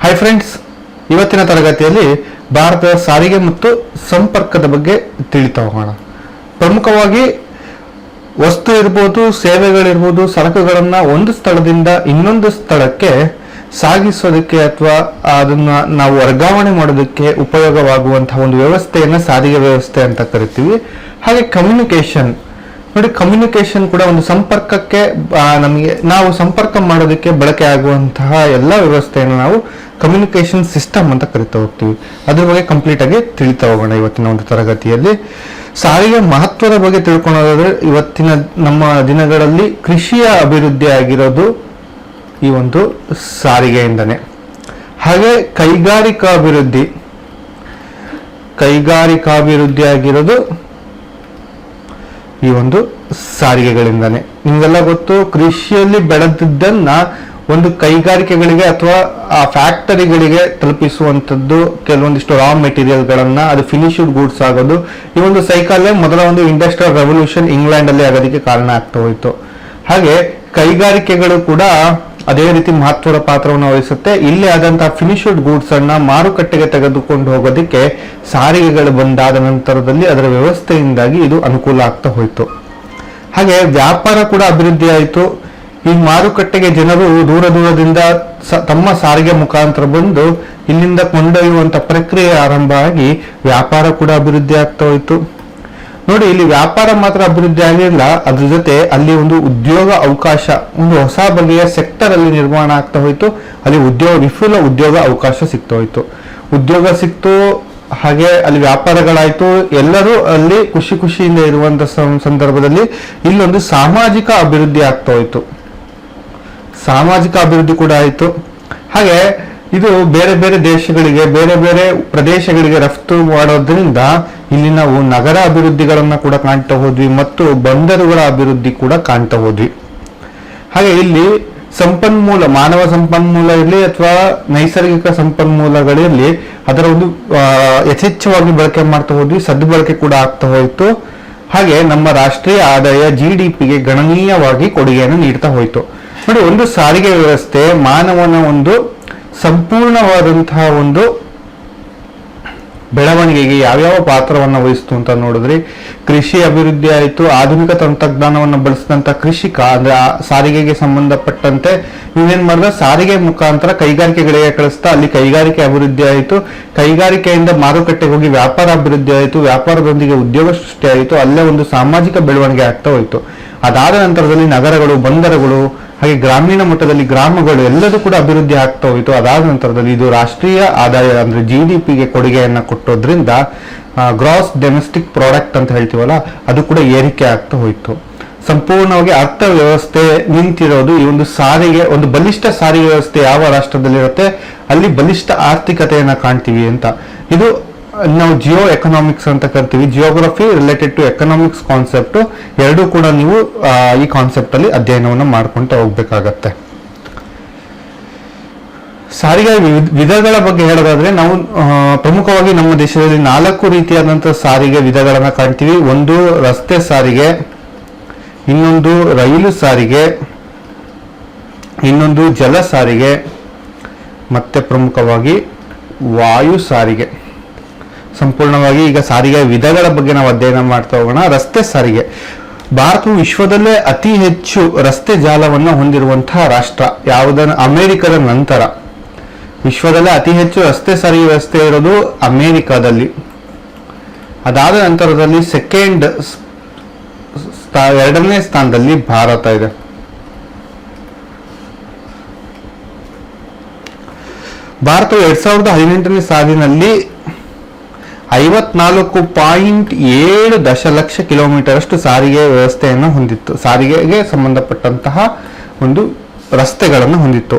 Hi friends, ಇವತ್ತಿನ ತರಗತಿಯಲ್ಲಿ ಭಾರತದ ಸಾರಿಗೆ ಮತ್ತು ಸಂಪರ್ಕದ ಬಗ್ಗೆ ತಿಳಿತಾ ಹೋಗೋಣ. ಪ್ರಮುಖವಾಗಿ ವಸ್ತು ಇರ್ಬೋದು, ಸೇವೆಗಳಿರ್ಬೋದು, ಸರಕುಗಳನ್ನು ಒಂದು ಸ್ಥಳದಿಂದ ಇನ್ನೊಂದು ಸ್ಥಳಕ್ಕೆ ಸಾಗಿಸೋದಕ್ಕೆ ಅಥವಾ ಅದನ್ನ ನಾವು ವರ್ಗಾವಣೆ ಮಾಡೋದಕ್ಕೆ ಉಪಯೋಗವಾಗುವಂತಹ ಒಂದು ವ್ಯವಸ್ಥೆಯನ್ನು ಸಾರಿಗೆ ವ್ಯವಸ್ಥೆ ಅಂತ ಕರಿತೀವಿ. ಹಾಗೆ ಕಮ್ಯುನಿಕೇಶನ್ ನೋಡಿ, ಕಮ್ಯುನಿಕೇಶನ್ ಕೂಡ ಒಂದು ಸಂಪರ್ಕಕ್ಕೆ ನಮಗೆ ನಾವು ಸಂಪರ್ಕ ಮಾಡೋದಕ್ಕೆ ಬಳಕೆ ಆಗುವಂತಹ ಎಲ್ಲ ವ್ಯವಸ್ಥೆಯನ್ನು ನಾವು ಕಮ್ಯುನಿಕೇಶನ್ ಸಿಸ್ಟಮ್ ಅಂತ ಕರಿತಾ ಹೋಗ್ತೀವಿ. ಅದ್ರ ಬಗ್ಗೆ ಕಂಪ್ಲೀಟ್ ಆಗಿ ತಿಳಿತಾ ಹೋಗೋಣ ಇವತ್ತಿನ ಒಂದು ತರಗತಿಯಲ್ಲಿ. ಸಾರಿಗೆ ಮಹತ್ವದ ಬಗ್ಗೆ ತಿಳ್ಕೊಳ್ಳೋದಾದ್ರೆ, ಇವತ್ತಿನ ನಮ್ಮ ದಿನಗಳಲ್ಲಿ ಕೃಷಿಯ ಅಭಿವೃದ್ಧಿ ಆಗಿರೋದು ಈ ಒಂದು ಸಾರಿಗೆಯಿಂದನೇ. ಹಾಗೆ ಕೈಗಾರಿಕಾಭಿವೃದ್ಧಿ ಆಗಿರೋದು ಈ ಒಂದು ಸಾರಿಗೆಗಳಿಂದಾನೆ. ನಿಮಗೆಲ್ಲ ಗೊತ್ತು, ಕೃಷಿಯಲ್ಲಿ ಬೆಳೆದಿದ್ದನ್ನ ಒಂದು ಕೈಗಾರಿಕೆಗಳಿಗೆ ಅಥವಾ ಆ ಫ್ಯಾಕ್ಟರಿಗಳಿಗೆ ತಲುಪಿಸುವಂಥದ್ದು, ಕೆಲವೊಂದಿಷ್ಟು ರಾ ಮೆಟೀರಿಯಲ್ಗಳನ್ನ ಅದು ಫಿನಿಶ್ಡ್ ಗೂಡ್ಸ್ ಆಗೋದು, ಈ ಒಂದು ಸೈಕಲ್ ಮೊದಲ ಒಂದು ಇಂಡಸ್ಟ್ರಿಯಲ್ ರೆವಲ್ಯೂಷನ್ ಇಂಗ್ಲೆಂಡ್ ಅಲ್ಲಿ ಆಗೋದಕ್ಕೆ ಕಾರಣ ಆಗ್ತಾ ಹೋಯ್ತು. ಹಾಗೆ ಕೈಗಾರಿಕೆಗಳು ಕೂಡ ಅದೇ ರೀತಿ ಮಹತ್ವದ ಪಾತ್ರವನ್ನು ವಹಿಸುತ್ತೆ. ಇಲ್ಲಿ ಆದಂತಹ ಫಿನಿಶ್ಡ್ ಗೂಡ್ಸ್ ಅನ್ನ ಮಾರುಕಟ್ಟೆಗೆ ತೆಗೆದುಕೊಂಡು ಹೋಗೋದಕ್ಕೆ ಸಾರಿಗೆಗಳು ಬಂದಾದ ನಂತರದಲ್ಲಿ ಅದರ ವ್ಯವಸ್ಥೆಯಿಂದಾಗಿ ಇದು ಅನುಕೂಲ ಆಗ್ತಾ ಹೋಯ್ತು. ಹಾಗೆ ವ್ಯಾಪಾರ ಕೂಡ ಅಭಿವೃದ್ಧಿ ಆಯಿತು. ಈ ಮಾರುಕಟ್ಟೆಗೆ ಜನರು ದೂರದಿಂದ ತಮ್ಮ ಸಾರಿಗೆ ಮುಖಾಂತರ ಬಂದು ಇಲ್ಲಿಂದ ಕೊಂಡೊಯ್ಯುವಂತ ಪ್ರಕ್ರಿಯೆ ಆರಂಭ ಆಗಿ ವ್ಯಾಪಾರ ಕೂಡ ಅಭಿವೃದ್ಧಿ ಆಗ್ತಾ ಹೋಯ್ತು. ನೋಡಿ, ಇಲ್ಲಿ ವ್ಯಾಪಾರ ಮಾತ್ರ ಅಭಿವೃದ್ಧಿ ಆಗಿರಲಿಲ್ಲ, ಅದ್ರ ಜೊತೆ ಅಲ್ಲಿ ಒಂದು ಉದ್ಯೋಗ ಅವಕಾಶ, ಒಂದು ಹೊಸ ಬಗೆಯ ಸೆಕ್ಟರ್ ಅಲ್ಲಿ ನಿರ್ಮಾಣ ಆಗ್ತಾ ಹೋಯ್ತು. ಅಲ್ಲಿ ವಿಪುಲ ಉದ್ಯೋಗ ಅವಕಾಶ ಸಿಗ್ತಾ ಹೋಯ್ತು. ಉದ್ಯೋಗ ಸಿಕ್ತು, ಹಾಗೆ ಅಲ್ಲಿ ವ್ಯಾಪಾರಗಳಾಯ್ತು. ಎಲ್ಲರೂ ಅಲ್ಲಿ ಖುಷಿಯಿಂದ ಇರುವಂತ ಸಂದರ್ಭದಲ್ಲಿ ಇಲ್ಲೊಂದು ಸಾಮಾಜಿಕ ಅಭಿವೃದ್ಧಿ ಆಗ್ತಾ ಹೋಯ್ತು. ಸಾಮಾಜಿಕ ಅಭಿವೃದ್ಧಿ ಕೂಡ ಆಯ್ತು. ಹಾಗೆ ಇದು ಬೇರೆ ಬೇರೆ ದೇಶಗಳಿಗೆ, ಬೇರೆ ಬೇರೆ ಪ್ರದೇಶಗಳಿಗೆ ರಫ್ತು ಮಾಡೋದ್ರಿಂದ ಇಲ್ಲಿ ನಾವು ನಗರ ಅಭಿವೃದ್ಧಿಗಳನ್ನ ಕೂಡ ಕಾಣ್ತಾ ಹೋದ್ವಿ ಮತ್ತು ಬಂದರುಗಳ ಅಭಿವೃದ್ಧಿ ಕೂಡ ಕಾಣ್ತಾ ಹೋದ್ವಿ. ಹಾಗೆ ಇಲ್ಲಿ ಸಂಪನ್ಮೂಲ, ಮಾನವ ಸಂಪನ್ಮೂಲ ಇರಲಿ ಅಥವಾ ನೈಸರ್ಗಿಕ ಸಂಪನ್ಮೂಲಗಳಿರಲಿ, ಅದರ ಒಂದು ಯಥೇಚ್ಛವಾಗಿ ಬಳಕೆ ಮಾಡ್ತಾ ಹೋದ್ವಿ. ಸದ್ಬಳಕೆ ಕೂಡ ಆಗ್ತಾ ಹೋಯ್ತು. ಹಾಗೆ ನಮ್ಮ ರಾಷ್ಟ್ರೀಯ ಆದಾಯ GDPಗೆ ಗಣನೀಯವಾಗಿ ಕೊಡುಗೆಯನ್ನು ನೀಡ್ತಾ ಹೋಯ್ತು. ನೋಡಿ, ಒಂದು ಸಾರಿಗೆ ವ್ಯವಸ್ಥೆ ಮಾನವನ ಒಂದು ಸಂಪೂರ್ಣವಾದಂತಹ ಒಂದು ಬೆಳವಣಿಗೆಗೆ ಯಾವ್ಯಾವ ಪಾತ್ರವನ್ನು ವಹಿಸ್ತು ಅಂತ ನೋಡಿದ್ರೆ, ಕೃಷಿ ಅಭಿವೃದ್ಧಿ ಆಯಿತು. ಆಧುನಿಕ ತಂತ್ರಜ್ಞಾನವನ್ನು ಬಳಸಿದಂತ ಕೃಷಿಕ ಅಂದ್ರೆ ಸಾರಿಗೆಗೆ ಸಂಬಂಧಪಟ್ಟಂತೆ ಇವನೇನ್ ಮಾಡಿದ, ಸಾರಿಗೆ ಮುಖಾಂತರ ಕೈಗಾರಿಕೆಗಳಿಗೆ ಕಳಿಸ್ತಾ ಅಲ್ಲಿ ಕೈಗಾರಿಕೆ ಅಭಿವೃದ್ಧಿ ಆಯಿತು. ಕೈಗಾರಿಕೆಯಿಂದ ಮಾರುಕಟ್ಟೆಗೆ ಹೋಗಿ ವ್ಯಾಪಾರ ಅಭಿವೃದ್ಧಿ ಆಯಿತು. ವ್ಯಾಪಾರದೊಂದಿಗೆ ಉದ್ಯೋಗ ಸೃಷ್ಟಿ ಆಯಿತು. ಅಲ್ಲೇ ಒಂದು ಸಾಮಾಜಿಕ ಬೆಳವಣಿಗೆ ಆಗ್ತಾ ಹೋಯಿತು. ಅದಾದ ನಂತರದಲ್ಲಿ ನಗರಗಳು, ಬಂದರುಗಳು, ಹಾಗೆ ಗ್ರಾಮೀಣ ಮಟ್ಟದಲ್ಲಿ ಗ್ರಾಮಗಳು ಎಲ್ಲದೂ ಕೂಡ ಅಭಿವೃದ್ಧಿ ಆಗ್ತಾ ಹೋಯಿತು. ಅದಾದ ನಂತರದಲ್ಲಿ ಇದು ರಾಷ್ಟ್ರೀಯ ಆದಾಯ ಅಂದ್ರೆ GDPಗೆ ಕೊಡುಗೆಯನ್ನ ಕೊಟ್ಟೋದ್ರಿಂದ ಗ್ರಾಸ್ ಡೊಮೆಸ್ಟಿಕ್ ಪ್ರಾಡಕ್ಟ್ ಅಂತ ಹೇಳ್ತೀವಲ್ಲ, ಅದು ಕೂಡ ಏರಿಕೆ ಆಗ್ತಾ ಹೋಯಿತು. ಸಂಪೂರ್ಣವಾಗಿ ಅರ್ಥವ್ಯವಸ್ಥೆ ನಿಂತಿರೋದು ಈ ಒಂದು ಸಾರಿಗೆ. ಒಂದು ಬಲಿಷ್ಠ ಸಾರಿಗೆ ವ್ಯವಸ್ಥೆ ಯಾವ ರಾಷ್ಟ್ರದಲ್ಲಿರುತ್ತೆ ಅಲ್ಲಿ ಬಲಿಷ್ಠ ಆರ್ಥಿಕತೆಯನ್ನ ಕಾಣ್ತೀವಿ ಅಂತ. ಇದು ನಾವು ಜಿಯೋ ಎಕನಾಮಿಕ್ಸ್ ಅಂತ ಕರಿತೀವಿ. Geography related to economics concept ಎರಡೂ ಕೂಡ ನೀವು ಈ ಕಾನ್ಸೆಪ್ಟ್ ಅಲ್ಲಿ ಅಧ್ಯಯನವನ್ನು ಮಾಡ್ಕೊಂತ ಹೋಗ್ಬೇಕಾಗತ್ತೆ. ಸಾರಿಗೆ ವಿಧಗಳ ಬಗ್ಗೆ ಹೇಳೋದಾದ್ರೆ, ನಾವು ಪ್ರಮುಖವಾಗಿ ನಮ್ಮ ದೇಶದಲ್ಲಿ 4 ರೀತಿಯಾದಂತಹ ಸಾರಿಗೆ ವಿಧಗಳನ್ನ ಕಾಣ್ತೀವಿ. ಒಂದು ರಸ್ತೆ ಸಾರಿಗೆ, ಇನ್ನೊಂದು ರೈಲು ಸಾರಿಗೆ, ಇನ್ನೊಂದು ಜಲ ಸಾರಿಗೆ, ಮತ್ತೆ ಪ್ರಮುಖವಾಗಿ ವಾಯು ಸಾರಿಗೆ. ಸಂಪೂರ್ಣವಾಗಿ ಈಗ ಸಾರಿಗೆ ವಿಧಗಳ ಬಗ್ಗೆ ನಾವು ಅಧ್ಯಯನ ಮಾಡ್ತಾ ಹೋಗೋಣ. ರಸ್ತೆ ಸಾರಿಗೆ, ಭಾರತವು ವಿಶ್ವದಲ್ಲೇ ಅತಿ ಹೆಚ್ಚು ರಸ್ತೆ ಜಾಲವನ್ನು ಹೊಂದಿರುವಂತಹ ರಾಷ್ಟ್ರ. ಯಾವುದನ್ನು ಅಮೆರಿಕದ ನಂತರ ವಿಶ್ವದಲ್ಲೇ ಅತಿ ಹೆಚ್ಚು ರಸ್ತೆ ಸಾರಿಗೆ ವ್ಯವಸ್ಥೆ ಇರೋದು ಅಮೆರಿಕದಲ್ಲಿ. ಅದಾದ ನಂತರದಲ್ಲಿ ಎರಡನೇ ಸ್ಥಾನದಲ್ಲಿ ಭಾರತ ಇದೆ. ಭಾರತವು 2018ನೇ ಸಾಲಿನಲ್ಲಿ 54.7 ದಶಲಕ್ಷ ಕಿಲೋಮೀಟರ್ ಅಷ್ಟು ಸಾರಿಗೆ ವ್ಯವಸ್ಥೆಯನ್ನು ಹೊಂದಿತ್ತು. ಸಾರಿಗೆಗೆ ಸಂಬಂಧಪಟ್ಟಂತಹ ಒಂದು ರಸ್ತೆಗಳನ್ನು ಹೊಂದಿತ್ತು.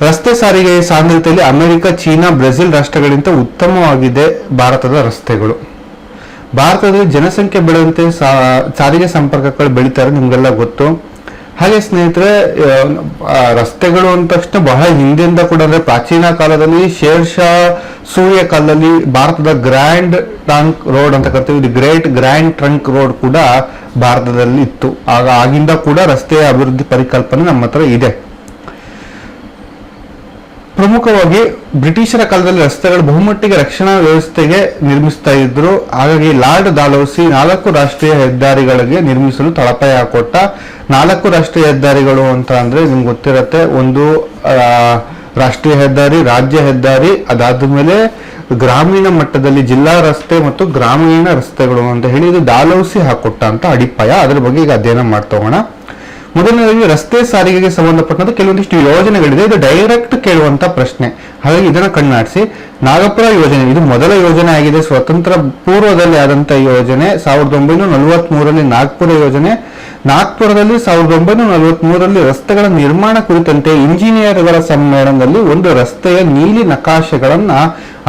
ರಸ್ತೆ ಸಾರಿಗೆ ಸಾಂದ್ರತೆಯಲ್ಲಿ ಅಮೆರಿಕ, ಚೀನಾ, ಬ್ರೆಜಿಲ್ ರಾಷ್ಟ್ರಗಳಿಗಿಂತ ಉತ್ತಮವಾಗಿದೆ ಭಾರತದ ರಸ್ತೆಗಳು. ಭಾರತದಲ್ಲಿ ಜನಸಂಖ್ಯೆ ಬೆಳೆದಂತೆ ಸಾರಿಗೆ ಸಂಪರ್ಕಗಳು ಬೆಳೀತಾರೆ, ನಿಮ್ಗೆಲ್ಲ ಗೊತ್ತು. ಹಾಗೆ ಸ್ನೇಹಿತರೆ, ರಸ್ತೆಗಳು ಅಂದ ತಕ್ಷಣ ಬಹಳ ಹಿಂದೆಯಿಂದ ಕೂಡ, ಅಂದ್ರೆ ಪ್ರಾಚೀನ ಕಾಲದಲ್ಲಿ ಶೇರ್ಷಾ ಸೂರ್ಯ ಕಾಲದಲ್ಲಿ ಭಾರತದ ಗ್ರ್ಯಾಂಡ್ ಟ್ರಂಕ್ ರೋಡ್ ಅಂತ ಕರಿತೀವಿ, ಇದು ಗ್ರೇಟ್ ಗ್ರ್ಯಾಂಡ್ ಟ್ರಂಕ್ ರೋಡ್ ಕೂಡ ಭಾರತದಲ್ಲಿ ಇತ್ತು. ಆಗಿಂದ ಕೂಡ ರಸ್ತೆಯ ಅಭಿವೃದ್ಧಿ ಪರಿಕಲ್ಪನೆ ನಮ್ಮ ಹತ್ರ ಇದೆ. ಪ್ರಮುಖವಾಗಿ ಬ್ರಿಟಿಷರ ಕಾಲದಲ್ಲಿ ರಸ್ತೆಗಳು ಬಹುಮಟ್ಟಿಗೆ ರಕ್ಷಣಾ ವ್ಯವಸ್ಥೆಗೆ ನಿರ್ಮಿಸ್ತಾ ಇದ್ರು. ಹಾಗಾಗಿ ಲಾರ್ಡ್ ಡಾಲೌಸಿ 4 ರಾಷ್ಟ್ರೀಯ ಹೆದ್ದಾರಿಗಳಿಗೆ ನಿರ್ಮಿಸಲು ತಳಪಾಯ ಕೊಟ್ಟ. 4 ರಾಷ್ಟ್ರೀಯ ಹೆದ್ದಾರಿಗಳು ಅಂತ ಅಂದ್ರೆ ನಿಮ್ಗೆ ಗೊತ್ತಿರತ್ತೆ, ಒಂದು ರಾಷ್ಟ್ರೀಯ ಹೆದ್ದಾರಿ, ರಾಜ್ಯ ಹೆದ್ದಾರಿ, ಅದಾದ ಮೇಲೆ ಗ್ರಾಮೀಣ ಮಟ್ಟದಲ್ಲಿ ಜಿಲ್ಲಾ ರಸ್ತೆ ಮತ್ತು ಗ್ರಾಮೀಣ ರಸ್ತೆಗಳು ಅಂತ ಹೇಳಿ ಇದು ಡಾಲೌಸಿ ಹಾಕೊಟ್ಟ ಅಂತ ಅಡಿಪಾಯ. ಅದ್ರ ಬಗ್ಗೆ ಈಗ ಅಧ್ಯಯನ ಮಾಡ್ತಾ ಹೋಗೋಣ. ಮೊದಲನೇದಾಗಿ ರಸ್ತೆ ಸಾರಿಗೆಗೆ ಸಂಬಂಧಪಟ್ಟಂತೆ ಕೆಲವೊಂದಿಷ್ಟು ಯೋಜನೆಗಳಿದೆ. ಇದು ಡೈರೆಕ್ಟ್ ಕೇಳುವಂತ ಪ್ರಶ್ನೆ, ಹಾಗಾಗಿ ಇದನ್ನ ಕಣ್ಣಾಡಿಸಿ. ನಾಗಪುರ ಯೋಜನೆ ಇದು ಮೊದಲ ಯೋಜನೆ ಆಗಿದೆ, ಸ್ವತಂತ್ರ ಪೂರ್ವದಲ್ಲಿ ಆದಂತ ಯೋಜನೆ. 1943ರಲ್ಲಿ ನಾಗ್ಪುರ ಯೋಜನೆ. ನಾಗ್ಪುರದಲ್ಲಿ 1943ರಲ್ಲಿ ರಸ್ತೆಗಳ ನಿರ್ಮಾಣ ಕುರಿತಂತೆ ಇಂಜಿನಿಯರ್ಗಳ ಸಮ್ಮೇಳನದಲ್ಲಿ ಒಂದು ರಸ್ತೆಯ ನೀಲಿ ನಕಾಶೆಗಳನ್ನ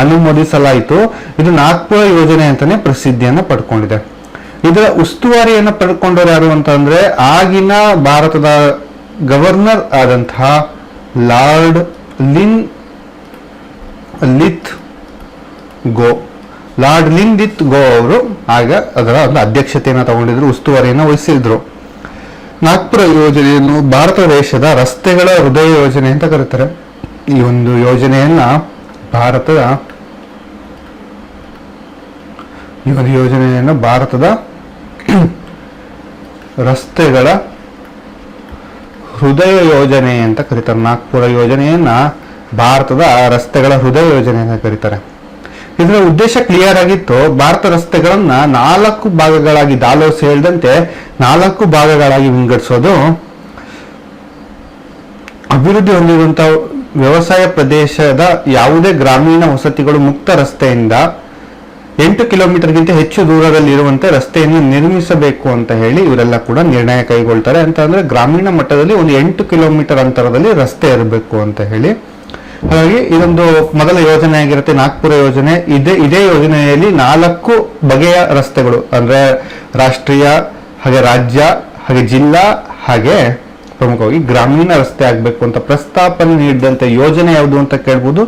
ಅನುಮೋದಿಸಲಾಯಿತು. ಇದು ನಾಗ್ಪುರ ಯೋಜನೆ ಅಂತಾನೆ ಪ್ರಸಿದ್ಧಿಯನ್ನ ಪಡ್ಕೊಂಡಿದೆ. ಇದರ ಉಸ್ತುವಾರಿಯನ್ನ ಪಡ್ಕೊಂಡವರು ಯಾರು ಅಂತಂದ್ರೆ ಆಗಿನ ಭಾರತದ ಗವರ್ನರ್ ಆದಂತಹ ಲಾರ್ಡ್ ಲಿತ್ ಗೋ ಅವರು ಆಗ ಅದರ ಒಂದು ಅಧ್ಯಕ್ಷತೆಯನ್ನು ತಗೊಂಡಿದ್ರು, ಉಸ್ತುವಾರಿಯನ್ನು ವಹಿಸಿದ್ರು. ನಾಗ್ಪುರ ಯೋಜನೆಯನ್ನು ಭಾರತ ದೇಶದ ರಸ್ತೆಗಳ ಹೃದಯ ಯೋಜನೆ ಅಂತ ಕರೀತಾರೆ. ಈ ಒಂದು ಯೋಜನೆಯನ್ನ ಭಾರತದ ರಸ್ತೆಗಳ ಹೃದಯ ಯೋಜನೆ ಅಂತ ಕರೀತಾರೆ. ನಾಗ್ಪುರ ಯೋಜನೆಯನ್ನ ಭಾರತದ ರಸ್ತೆಗಳ ಹೃದಯ ಯೋಜನೆ ಅಂತ ಕರೀತಾರೆ. ಇದರ ಉದ್ದೇಶ ಕ್ಲಿಯರ್ ಆಗಿತ್ತು. ಭಾರತ ರಸ್ತೆಗಳನ್ನ 4 ಭಾಗಗಳಾಗಿ, ಡಾಲೌಸಿ ಹೇಳಿದಂತೆ 4 ಭಾಗಗಳಾಗಿ ವಿಂಗಡಿಸೋದು. ಅಭಿವೃದ್ಧಿ ಹೊಂದಿರುವಂತಹ ವ್ಯವಸಾಯ ಪ್ರದೇಶದ ಯಾವುದೇ ಗ್ರಾಮೀಣ ವಸತಿಗಳು ಮುಕ್ತ ರಸ್ತೆಯಿಂದ 8 ಕಿಲೋಮೀಟರ್ಗಿಂತ ಹೆಚ್ಚು ದೂರದಲ್ಲಿ ಇರುವಂತೆ ರಸ್ತೆಯನ್ನು ನಿರ್ಮಿಸಬೇಕು ಅಂತ ಹೇಳಿ ಇವರೆಲ್ಲ ಕೂಡ ನಿರ್ಣಯ ಕೈಗೊಳ್ತಾರೆ. ಅಂತ ಅಂದ್ರೆ ಗ್ರಾಮೀಣ ಮಟ್ಟದಲ್ಲಿ ಒಂದು 8 ಕಿಲೋಮೀಟರ್ ಅಂತರದಲ್ಲಿ ರಸ್ತೆ ಇರಬೇಕು ಅಂತ ಹೇಳಿ. ಹಾಗಾಗಿ ಇದೊಂದು ಮೊದಲ ಯೋಜನೆ ಆಗಿರುತ್ತೆ ನಾಗ್ಪುರ ಯೋಜನೆ. ಇದೇ ಯೋಜನೆಯಲ್ಲಿ 4 ಬಗೆಯ ರಸ್ತೆಗಳು ಅಂದ್ರೆ ರಾಷ್ಟ್ರೀಯ, ಹಾಗೆ ರಾಜ್ಯ, ಹಾಗೆ ಜಿಲ್ಲಾ, ಹಾಗೆ ಪ್ರಮುಖವಾಗಿ ಗ್ರಾಮೀಣ ರಸ್ತೆ ಆಗ್ಬೇಕು ಅಂತ ಪ್ರಸ್ತಾಪನೆ ನೀಡಿದಂತ ಯೋಜನೆ ಯಾವುದು ಅಂತ ಕೇಳ್ಬೋದು,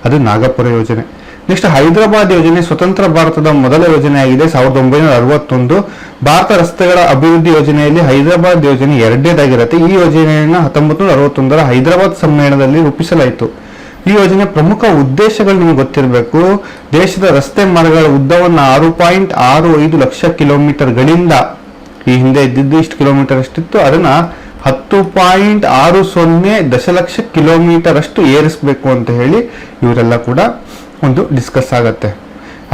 ಅದು ನಾಗಪುರ ಯೋಜನೆ. ನೆಕ್ಸ್ಟ್ ಹೈದರಾಬಾದ್ ಯೋಜನೆ ಸ್ವತಂತ್ರ ಭಾರತದ ಮೊದಲ ಯೋಜನೆ ಆಗಿದೆ. 1961 ಭಾರತ ರಸ್ತೆಗಳ ಅಭಿವೃದ್ಧಿ ಯೋಜನೆಯಲ್ಲಿ ಹೈದರಾಬಾದ್ ಯೋಜನೆ 2ನೇದಾಗಿರುತ್ತೆ. ಈ ಯೋಜನೆಯನ್ನು 1961ರ ಹೈದರಾಬಾದ್ ಸಮ್ಮೇಳನದಲ್ಲಿ ರೂಪಿಸಲಾಯಿತು. ಈ ಯೋಜನೆ ಪ್ರಮುಖ ಉದ್ದೇಶಗಳು ನಿಮಗೆ ಗೊತ್ತಿರಬೇಕು. ದೇಶದ ರಸ್ತೆ ಮಾರ್ಗಗಳ ಉದ್ದವನ್ನು 6.65 ಲಕ್ಷ ಕಿಲೋಮೀಟರ್ಗಳಿಂದ, ಈ ಹಿಂದೆ ಇದ್ದಿದ್ದು ಇಷ್ಟು ಕಿಲೋಮೀಟರ್ ಅಷ್ಟಿತ್ತು, ಅದನ್ನ 10.60 ದಶಲಕ್ಷ ಕಿಲೋಮೀಟರ್ ಅಷ್ಟು ಏರಿಸಬೇಕು ಅಂತ ಹೇಳಿ ಇವರೆಲ್ಲ ಕೂಡ ಒಂದು ಡಿಸ್ಕಸ್ ಆಗತ್ತೆ.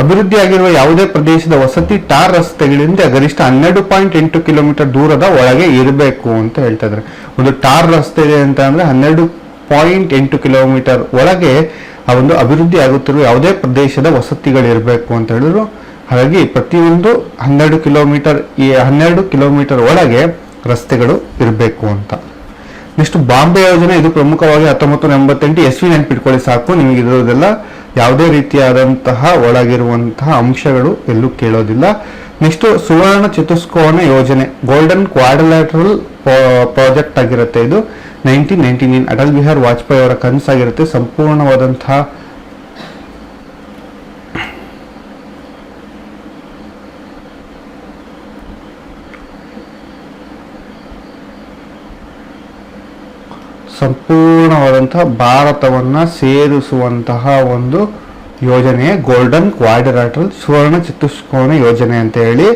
ಅಭಿವೃದ್ಧಿ ಆಗಿರುವ ಯಾವುದೇ ಪ್ರದೇಶದ ವಸತಿ ಟಾರ್ ರಸ್ತೆಗಳಿಂದ ಗರಿಷ್ಠ 12.8 ಕಿಲೋಮೀಟರ್ ದೂರದ ಒಳಗೆ ಇರಬೇಕು ಅಂತ ಹೇಳ್ತಾ ಇದ್ದಾರೆ. ಒಂದು ಟಾರ್ ರಸ್ತೆ ಇದೆ ಅಂತ ಅಂದ್ರೆ 12.8 ಕಿಲೋಮೀಟರ್ ಒಳಗೆ ಆ ಒಂದು ಅಭಿವೃದ್ಧಿ ಆಗುತ್ತಿರುವ ಯಾವುದೇ ಪ್ರದೇಶದ ವಸತಿಗಳಿರಬೇಕು ಅಂತ ಹೇಳಿದ್ರು. ಹಾಗಾಗಿ ಪ್ರತಿಯೊಂದು 12 ಕಿಲೋಮೀಟರ್ ಒಳಗೆ ರಸ್ತೆಗಳು ಇರಬೇಕು ಅಂತ. ನೆಕ್ಸ್ಟ್ ಬಾಂಬೆ ಯೋಜನೆ, ಇದು ಪ್ರಮುಖವಾಗಿ 1988 ಎಸ್ವಿ ನೆನ್ಪಿಟ್ಕೊಳ್ಳಿ ಸಾಕು, ನಿಮಗೆ ಇರೋದೆಲ್ಲ ಯಾವುದೇ ರೀತಿಯಾದಂತಹ ಒಳಗಿರುವಂತಹ ಅಂಶಗಳು ಎಲ್ಲೂ ಕೇಳೋದಿಲ್ಲ. ನೆಕ್ಸ್ಟ್ ಸುವರ್ಣ ಚತುಷ್ಕೋನ ಯೋಜನೆ, ಗೋಲ್ಡನ್ ಕ್ವಾಡ್ರಿಲ್ಯಾಟರಲ್ ಪ್ರಾಜೆಕ್ಟ್ ಆಗಿರುತ್ತೆ. ಇದು 1999 ಅಟಲ್ ಬಿಹಾರಿ ವಾಜಪೇಯಿ ಅವರ ಕನಸಾಗಿರುತ್ತೆ. ಸಂಪೂರ್ಣವಾದಂತಹ ಭಾರತವನ್ನ ಸೇರಿಸುವಂತಹ ಒಂದು ಯೋಜನೆ ಗೋಲ್ಡನ್ ಕ್ವಾಡ್ರಿಲ್ಯಾಟರಲ್ ಸುವರ್ಣ ಚತುಷ್ಕೋನ ಯೋಜನೆ ಅಂತ ಹೇಳಿ.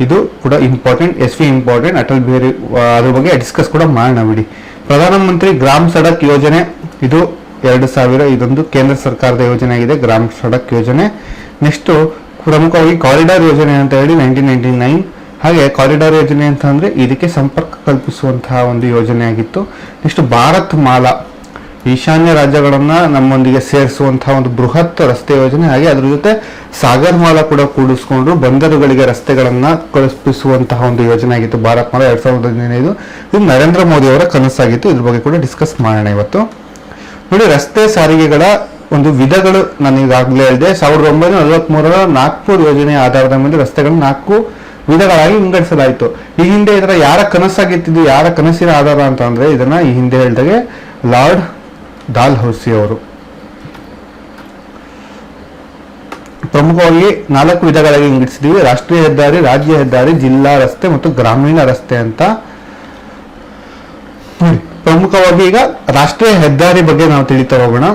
ಇದು ಕೂಡ ಇಂಪಾರ್ಟೆಂಟ್, ಇಂಪಾರ್ಟೆಂಟ್. ಅಟಲ್ ಬಿಹಾರಿ ಅದ್ರ ಬಗ್ಗೆ ಡಿಸ್ಕಸ್ ಕೂಡ ಮಾಡೋಣ ಬಿಡಿ. ಪ್ರಧಾನಮಂತ್ರಿ ಗ್ರಾಮ್ ಸಡಕ್ ಯೋಜನೆ, ಇದು 2000, ಇದೊಂದು ಕೇಂದ್ರ ಸರ್ಕಾರದ ಯೋಜನೆ ಆಗಿದೆ, ಗ್ರಾಮ್ ಸಡಕ್ ಯೋಜನೆ. ನೆಕ್ಸ್ಟ್ ಪ್ರಮುಖವಾಗಿ ಕಾರಿಡಾರ್ ಯೋಜನೆ ಅಂತ ಹೇಳಿ 1999. ಹಾಗೆ ಕಾರಿಡಾರ್ ಯೋಜನೆ ಅಂತ ಅಂದ್ರೆ ಇದಕ್ಕೆ ಸಂಪರ್ಕ ಕಲ್ಪಿಸುವಂತಹ ಒಂದು ಯೋಜನೆ ಆಗಿತ್ತು. ನೆಕ್ಸ್ಟ್ ಭಾರತ್ ಮಾಲಾ, ಈಶಾನ್ಯ ರಾಜ್ಯಗಳನ್ನ ನಮ್ಮೊಂದಿಗೆ ಸೇರಿಸುವಂತಹ ಒಂದು ಬೃಹತ್ ರಸ್ತೆ ಯೋಜನೆ. ಹಾಗೆ ಅದ್ರ ಜೊತೆ ಸಾಗರ್ ಮಾಲಾ ಕೂಡ ಕೂಡಿಸ್ಕೊಂಡು ಬಂದರುಗಳಿಗೆ ರಸ್ತೆಗಳನ್ನ ಕಲ್ಪಿಸುವಂತಹ ಒಂದು ಯೋಜನೆ ಆಗಿತ್ತು ಭಾರತ್ ಮಾಲಾ 2015. ಇದು ನರೇಂದ್ರ ಮೋದಿ ಅವರ ಕನಸಾಗಿತ್ತು. ಇದ್ರ ಬಗ್ಗೆ ಕೂಡ ಡಿಸ್ಕಸ್ ಮಾಡೋಣ ಇವತ್ತು. ನೋಡಿ, ರಸ್ತೆ ಸಾರಿಗೆಗಳ ಒಂದು ವಿಧಗಳು ನಾನು ಈಗಾಗಲೇ ಹೇಳಿದೆ. 1943ರ ನಾಗ್ಪುರ್ ಯೋಜನೆಯ ಆಧಾರದ ಮೇಲೆ ರಸ್ತೆಗಳನ್ನ 4 ವಿಧಗಳಾಗಿ ವಿಂಗಡಿಸಲಾಯಿತು. ಈ ಹಿಂದೆ ಇದರ ಯಾರ ಕನಸಾಗಿತ್ತಿದ್ದು, ಯಾರ ಕನಸಿನ ಆಧಾರ ಅಂತ ಅಂದ್ರೆ ಇದನ್ನ ಈ ಹಿಂದೆ ಹೇಳಿದಾಗೆ ಲಾರ್ಡ್ ಡಾಲ್ಹೌಸಿ ಅವರು. ಪ್ರಮುಖವಾಗಿ 4 ವಿಧಗಳಾಗಿ ವಿಂಗಡಿಸಿದೀವಿ: ರಾಷ್ಟ್ರೀಯ ಹೆದ್ದಾರಿ, ರಾಜ್ಯ ಹೆದ್ದಾರಿ, ಜಿಲ್ಲಾ ರಸ್ತೆ ಮತ್ತು ಗ್ರಾಮೀಣ ರಸ್ತೆ ಅಂತ. ಪ್ರಮುಖವಾಗಿ ಈಗ ರಾಷ್ಟ್ರೀಯ ಹೆದ್ದಾರಿ ಬಗ್ಗೆ ನಾವು ತಿಳಿತಾ ಹೋಗೋಣ.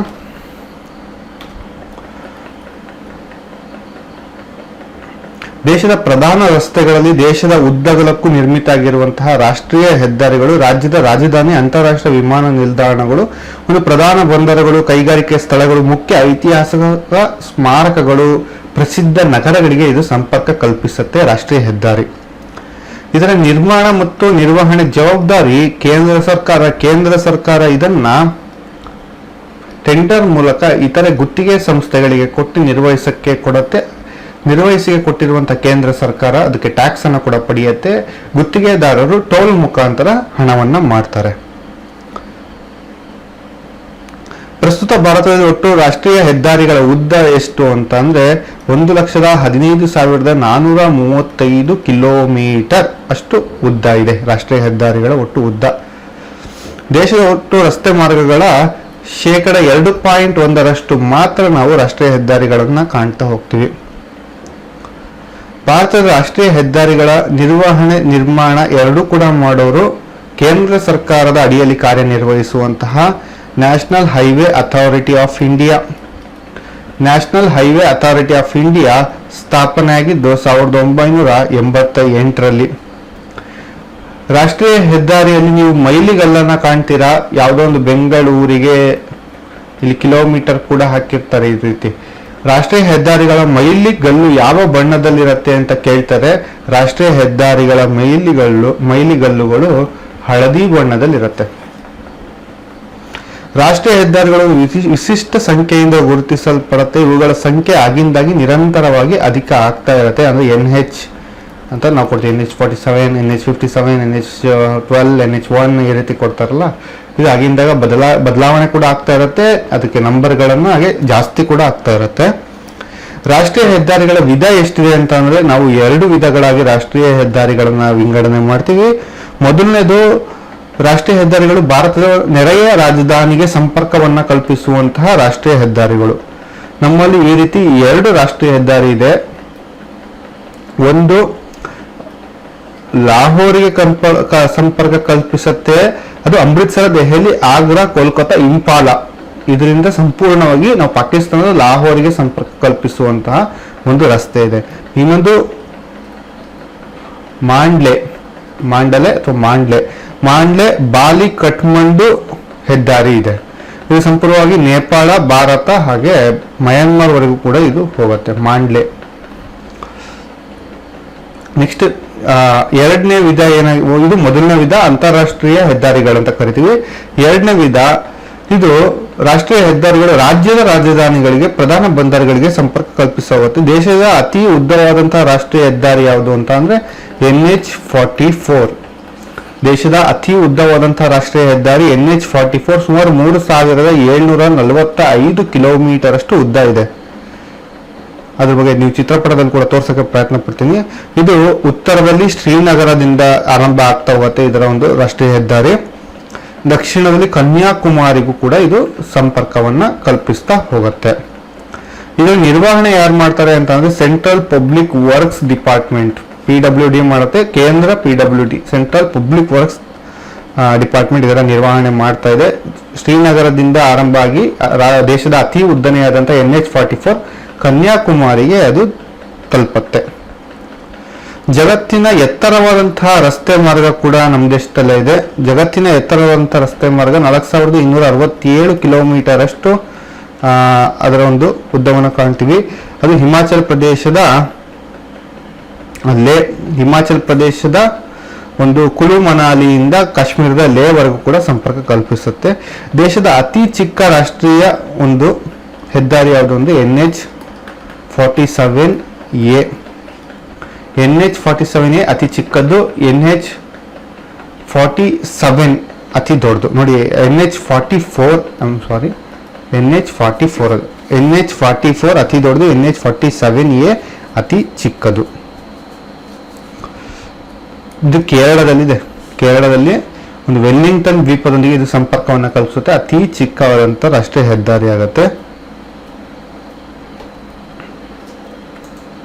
ದೇಶದ ಪ್ರಧಾನ ರಸ್ತೆಗಳಲ್ಲಿ ದೇಶದ ಉದ್ದಗಲಕ್ಕೂ ನಿರ್ಮಿತ ಆಗಿರುವಂತಹ ರಾಷ್ಟ್ರೀಯ ಹೆದ್ದಾರಿಗಳು ರಾಜ್ಯದ ರಾಜಧಾನಿ, ಅಂತಾರಾಷ್ಟ್ರೀಯ ವಿಮಾನ ನಿಲ್ದಾಣಗಳು, ಒಂದು ಪ್ರಧಾನ ಬಂದರುಗಳು, ಕೈಗಾರಿಕೆ ಸ್ಥಳಗಳು, ಮುಖ್ಯ ಐತಿಹಾಸಿಕ ಸ್ಮಾರಕಗಳು, ಪ್ರಸಿದ್ಧ ನಗರಗಳಿಗೆ ಇದು ಸಂಪರ್ಕ ಕಲ್ಪಿಸುತ್ತೆ ರಾಷ್ಟ್ರೀಯ ಹೆದ್ದಾರಿ. ಇದರ ನಿರ್ಮಾಣ ಮತ್ತು ನಿರ್ವಹಣೆ ಜವಾಬ್ದಾರಿ ಕೇಂದ್ರ ಸರ್ಕಾರ ಇದನ್ನ ಟೆಂಡರ್ ಮೂಲಕ ಇತರೆ ಗುತ್ತಿಗೆ ಸಂಸ್ಥೆಗಳಿಗೆ ಕೊಟ್ಟು ನಿರ್ವಹಿಸಿಗೆ ಕೊಟ್ಟಿರುವಂತಹ ಕೇಂದ್ರ ಸರ್ಕಾರ ಅದಕ್ಕೆ ಟ್ಯಾಕ್ಸ್ ಅನ್ನು ಕೂಡ ಪಡೆಯುತ್ತೆ. ಗುತ್ತಿಗೆದಾರರು ಟೋಲ್ ಮುಖಾಂತರ ಹಣವನ್ನ ಮಾಡ್ತಾರೆ. ಪ್ರಸ್ತುತ ಭಾರತದಲ್ಲಿ ಒಟ್ಟು ರಾಷ್ಟ್ರೀಯ ಹೆದ್ದಾರಿಗಳ ಉದ್ದ ಎಷ್ಟು ಅಂತ ಅಂದ್ರೆ 1,15,435 ಕಿಲೋಮೀಟರ್ ಅಷ್ಟು ಉದ್ದ ಇದೆ ರಾಷ್ಟ್ರೀಯ ಹೆದ್ದಾರಿಗಳ ಒಟ್ಟು ಉದ್ದ. ದೇಶದ ಒಟ್ಟು ರಸ್ತೆ ಮಾರ್ಗಗಳ 2.1% ಮಾತ್ರ ನಾವು ರಾಷ್ಟ್ರೀಯ ಹೆದ್ದಾರಿಗಳನ್ನ ಕಾಣ್ತಾ ಹೋಗ್ತೀವಿ. ಭಾರತದ ರಾಷ್ಟ್ರೀಯ ಹೆದ್ದಾರಿಗಳ ನಿರ್ಮಾಣ ಎರಡೂ ಕೂಡ ಮಾಡೋರು ಕೇಂದ್ರ ಸರ್ಕಾರದ ಅಡಿಯಲ್ಲಿ ಕಾರ್ಯನಿರ್ವಹಿಸುವಂತಹ national highway authority of India. National highway authority of India ಸ್ಥಾಪನೆಯಾಗಿದ್ದು 1988ರಲ್ಲಿ. ರಾಷ್ಟ್ರೀಯ ಹೆದ್ದಾರಿಯಲ್ಲಿ ನೀವು ಮೈಲಿಗಲ್ಲನ್ನ ಕಾಣ್ತೀರಾ. ಯಾವುದೋ ಒಂದು ಬೆಂಗಳೂರಿಗೆ ಇಲ್ಲಿ ಕಿಲೋಮೀಟರ್ ಕೂಡ ಹಾಕಿರ್ತಾರೆ. ಈ ರೀತಿ ರಾಷ್ಟ್ರೀಯ ಹೆದ್ದಾರಿಗಳ ಮೈಲಿಗಲ್ಲು ಯಾವ ಬಣ್ಣದಲ್ಲಿರುತ್ತೆ ಅಂತ ಕೇಳ್ತಾರೆ. ರಾಷ್ಟ್ರೀಯ ಹೆದ್ದಾರಿಗಳ ಮೈಲಿಗಲ್ಲುಗಳು ಹಳದಿ ಬಣ್ಣದಲ್ಲಿರುತ್ತೆ. ರಾಷ್ಟ್ರೀಯ ಹೆದ್ದಾರಿಗಳು ವಿಶಿಷ್ಟ ಸಂಖ್ಯೆಯಿಂದ ಗುರುತಿಸಲ್ಪಡುತ್ತೆ. ಇವುಗಳ ಸಂಖ್ಯೆ ಆಗಿಂದಾಗಿ ನಿರಂತರವಾಗಿ ಅಧಿಕ ಆಗ್ತಾ ಇರುತ್ತೆ. ಅಂದ್ರೆ NH ಅಂತ ನಾವು ಕೊಡ್ತೀವಿ. NH47, NH57, NH12, NH1 ಈ ರೀತಿ ಕೊಡ್ತಾರಲ್ಲ, ಇದು ಆಗಿಂದಾಗ ಬದಲಾವಣೆ ಕೂಡ ಆಗ್ತಾ ಇರುತ್ತೆ. ಅದಕ್ಕೆ ನಂಬರ್ಗಳನ್ನು ಹಾಗೆ ಜಾಸ್ತಿ ಕೂಡ ಆಗ್ತಾ ಇರುತ್ತೆ. ರಾಷ್ಟ್ರೀಯ ಹೆದ್ದಾರಿಗಳ ವಿಧ ಎಷ್ಟಿದೆ ಅಂತ ಅಂದ್ರೆ ನಾವು 2 ವಿಧಗಳಾಗಿ ರಾಷ್ಟ್ರೀಯ ಹೆದ್ದಾರಿಗಳನ್ನ ವಿಂಗಡಣೆ ಮಾಡ್ತೀವಿ. ಮೊದಲನೇದು ರಾಷ್ಟ್ರೀಯ ಹೆದ್ದಾರಿಗಳು ಭಾರತದ ನೆರೆಯ ರಾಜಧಾನಿಗೆ ಸಂಪರ್ಕವನ್ನ ಕಲ್ಪಿಸುವಂತಹ ರಾಷ್ಟ್ರೀಯ ಹೆದ್ದಾರಿಗಳು. ನಮ್ಮಲ್ಲಿ ಈ ರೀತಿ 2 ರಾಷ್ಟ್ರೀಯ ಹೆದ್ದಾರಿ ಇದೆ. ಒಂದು ಲಾಹೋರಿಗೆ ಸಂಪರ್ಕ ಕಲ್ಪಿಸುತ್ತೆ. ಅದು ಅಮೃತ್ಸರ, ದೆಹಲಿ, ಆಗ್ರಾ, ಕೋಲ್ಕತ್ತಾ, ಇಂಪಾಲ. ಇದರಿಂದ ಸಂಪೂರ್ಣವಾಗಿ ನಾವು ಪಾಕಿಸ್ತಾನದ ಲಾಹೋರಿಗೆ ಸಂಪರ್ಕ ಕಲ್ಪಿಸುವಂತಹ ಒಂದು ರಸ್ತೆ ಇದೆ. ಇನ್ನೊಂದು ಮಾಂಡ್ಲೆ ಬಾಲಿ ಕಠ್ಮಂಡು ಹೆದ್ದಾರಿ ಇದೆ. ಇದು ಸಂಪೂರ್ಣವಾಗಿ ನೇಪಾಳ, ಭಾರತ ಹಾಗೆ ಮಯನ್ಮಾರ್ ವರೆಗೂ ಕೂಡ ಇದು ಹೋಗುತ್ತೆ. ಮಾಂಡ್ಲೆ. ನೆಕ್ಸ್ಟ್ ಎರಡನೇ ವಿಧ ಇದು ಮೊದಲನೇ ವಿಧ ಅಂತಾರಾಷ್ಟ್ರೀಯ ಹೆದ್ದಾರಿಗಳಂತ ಕರಿತೀವಿ. ಎರಡನೇ ವಿಧ ಇದು ರಾಷ್ಟ್ರೀಯ ಹೆದ್ದಾರಿಗಳು ರಾಜ್ಯದ ರಾಜಧಾನಿಗಳಿಗೆ, ಪ್ರಧಾನ ಬಂದರುಗಳಿಗೆ ಸಂಪರ್ಕ ಕಲ್ಪಿಸುತ್ತೆ. ದೇಶದ ಅತಿ ಉದ್ದವಾದಂತಹ ರಾಷ್ಟ್ರೀಯ ಹೆದ್ದಾರಿ ಯಾವುದು ಅಂತ ಅಂದ್ರೆ NH44. ದೇಶದ ಅತಿ ಉದ್ದವಾದಂತಹ ರಾಷ್ಟ್ರೀಯ ಹೆದ್ದಾರಿ NH44 ಸುಮಾರು 3,745 ಕಿಲೋಮೀಟರ್ ಅಷ್ಟು ಉದ್ದ ಇದೆ. ಅದ್ರ ಬಗ್ಗೆ ನೀವು ಚಿತ್ರಪಟದಲ್ಲಿ ಕೂಡ ತೋರ್ಸಕ್ಕೆ ಪ್ರಯತ್ನ ಪಡ್ತೀನಿ. ಇದು ಉತ್ತರದಲ್ಲಿ ಶ್ರೀನಗರದಿಂದ ಆರಂಭ ಆಗ್ತಾ ಹೋಗುತ್ತೆ ಇದರ ಒಂದು ರಾಷ್ಟ್ರೀಯ ಹೆದ್ದಾರಿ. ದಕ್ಷಿಣದಲ್ಲಿ ಕನ್ಯಾಕುಮಾರಿಗೂ ಕೂಡ ಇದು ಸಂಪರ್ಕವನ್ನ ಕಲ್ಪಿಸ್ತಾ ಹೋಗುತ್ತೆ. ಇದರ ನಿರ್ವಹಣೆ ಯಾರು ಮಾಡ್ತಾರೆ ಅಂತ ಅಂದ್ರೆ central public works department, PWD ಮಾಡುತ್ತೆ. ಕೇಂದ್ರ PWD, central public works department ಇದರ ನಿರ್ವಹಣೆ ಮಾಡ್ತಾ ಇದೆ. ಶ್ರೀನಗರದಿಂದ ಆರಂಭ ಆಗಿ ದೇಶದ ಅತಿ ಉದ್ದನೆಯಾದಂತಹ NH44 ಕನ್ಯಾಕುಮಾರಿಗೆ ಅದು ತಲುಪುತ್ತೆ. ಜಗತ್ತಿನ ಎತ್ತರವಾದಂತಹ ರಸ್ತೆ ಮಾರ್ಗ ಕೂಡ ನಮ್ಮ ದೇಶದಲ್ಲೇ ಇದೆ. ಜಗತ್ತಿನ ಎತ್ತರವಾದಂತಹ ರಸ್ತೆ ಮಾರ್ಗ 4,267 ಕಿಲೋಮೀಟರ್ ಅಷ್ಟು ಅದರ ಒಂದು ಉದ್ದವನ್ನು ಕಾಣ್ತೀವಿ. ಅದು ಹಿಮಾಚಲ ಪ್ರದೇಶದ ಒಂದು ಕುಲು ಮನಾಲಿಯಿಂದ ಕಾಶ್ಮೀರದ ಲೇವರೆಗೂ ಕೂಡ ಸಂಪರ್ಕ ಕಲ್ಪಿಸುತ್ತೆ. ದೇಶದ ಅತಿ ಚಿಕ್ಕ ರಾಷ್ಟ್ರೀಯ ಒಂದು ಹೆದ್ದಾರಿ ಯಾವುದು ಅಂದ್ರೆ NH47A. NH47A ಅತಿ ಚಿಕ್ಕದ್ದು, NH47 ಅತಿ ದೊಡ್ಡದು. ನೋಡಿ NH44 ಅತಿ ದೊಡ್ಡದು, NH47A ಅತಿ ಚಿಕ್ಕದು. ಇದು ಕೇರಳದಲ್ಲಿದೆ. ಕೇರಳದಲ್ಲಿ ಒಂದು ವೆಲ್ಲಿಂಗ್ಟನ್ ದ್ವೀಪದೊಂದಿಗೆ ಇದು ಸಂಪರ್ಕವನ್ನು ಕಲ್ಪಿಸುತ್ತೆ. ಅತಿ ಚಿಕ್ಕವಾದಂಥ ರಾಷ್ಟ್ರೀಯ ಹೆದ್ದಾರಿ ಆಗುತ್ತೆ.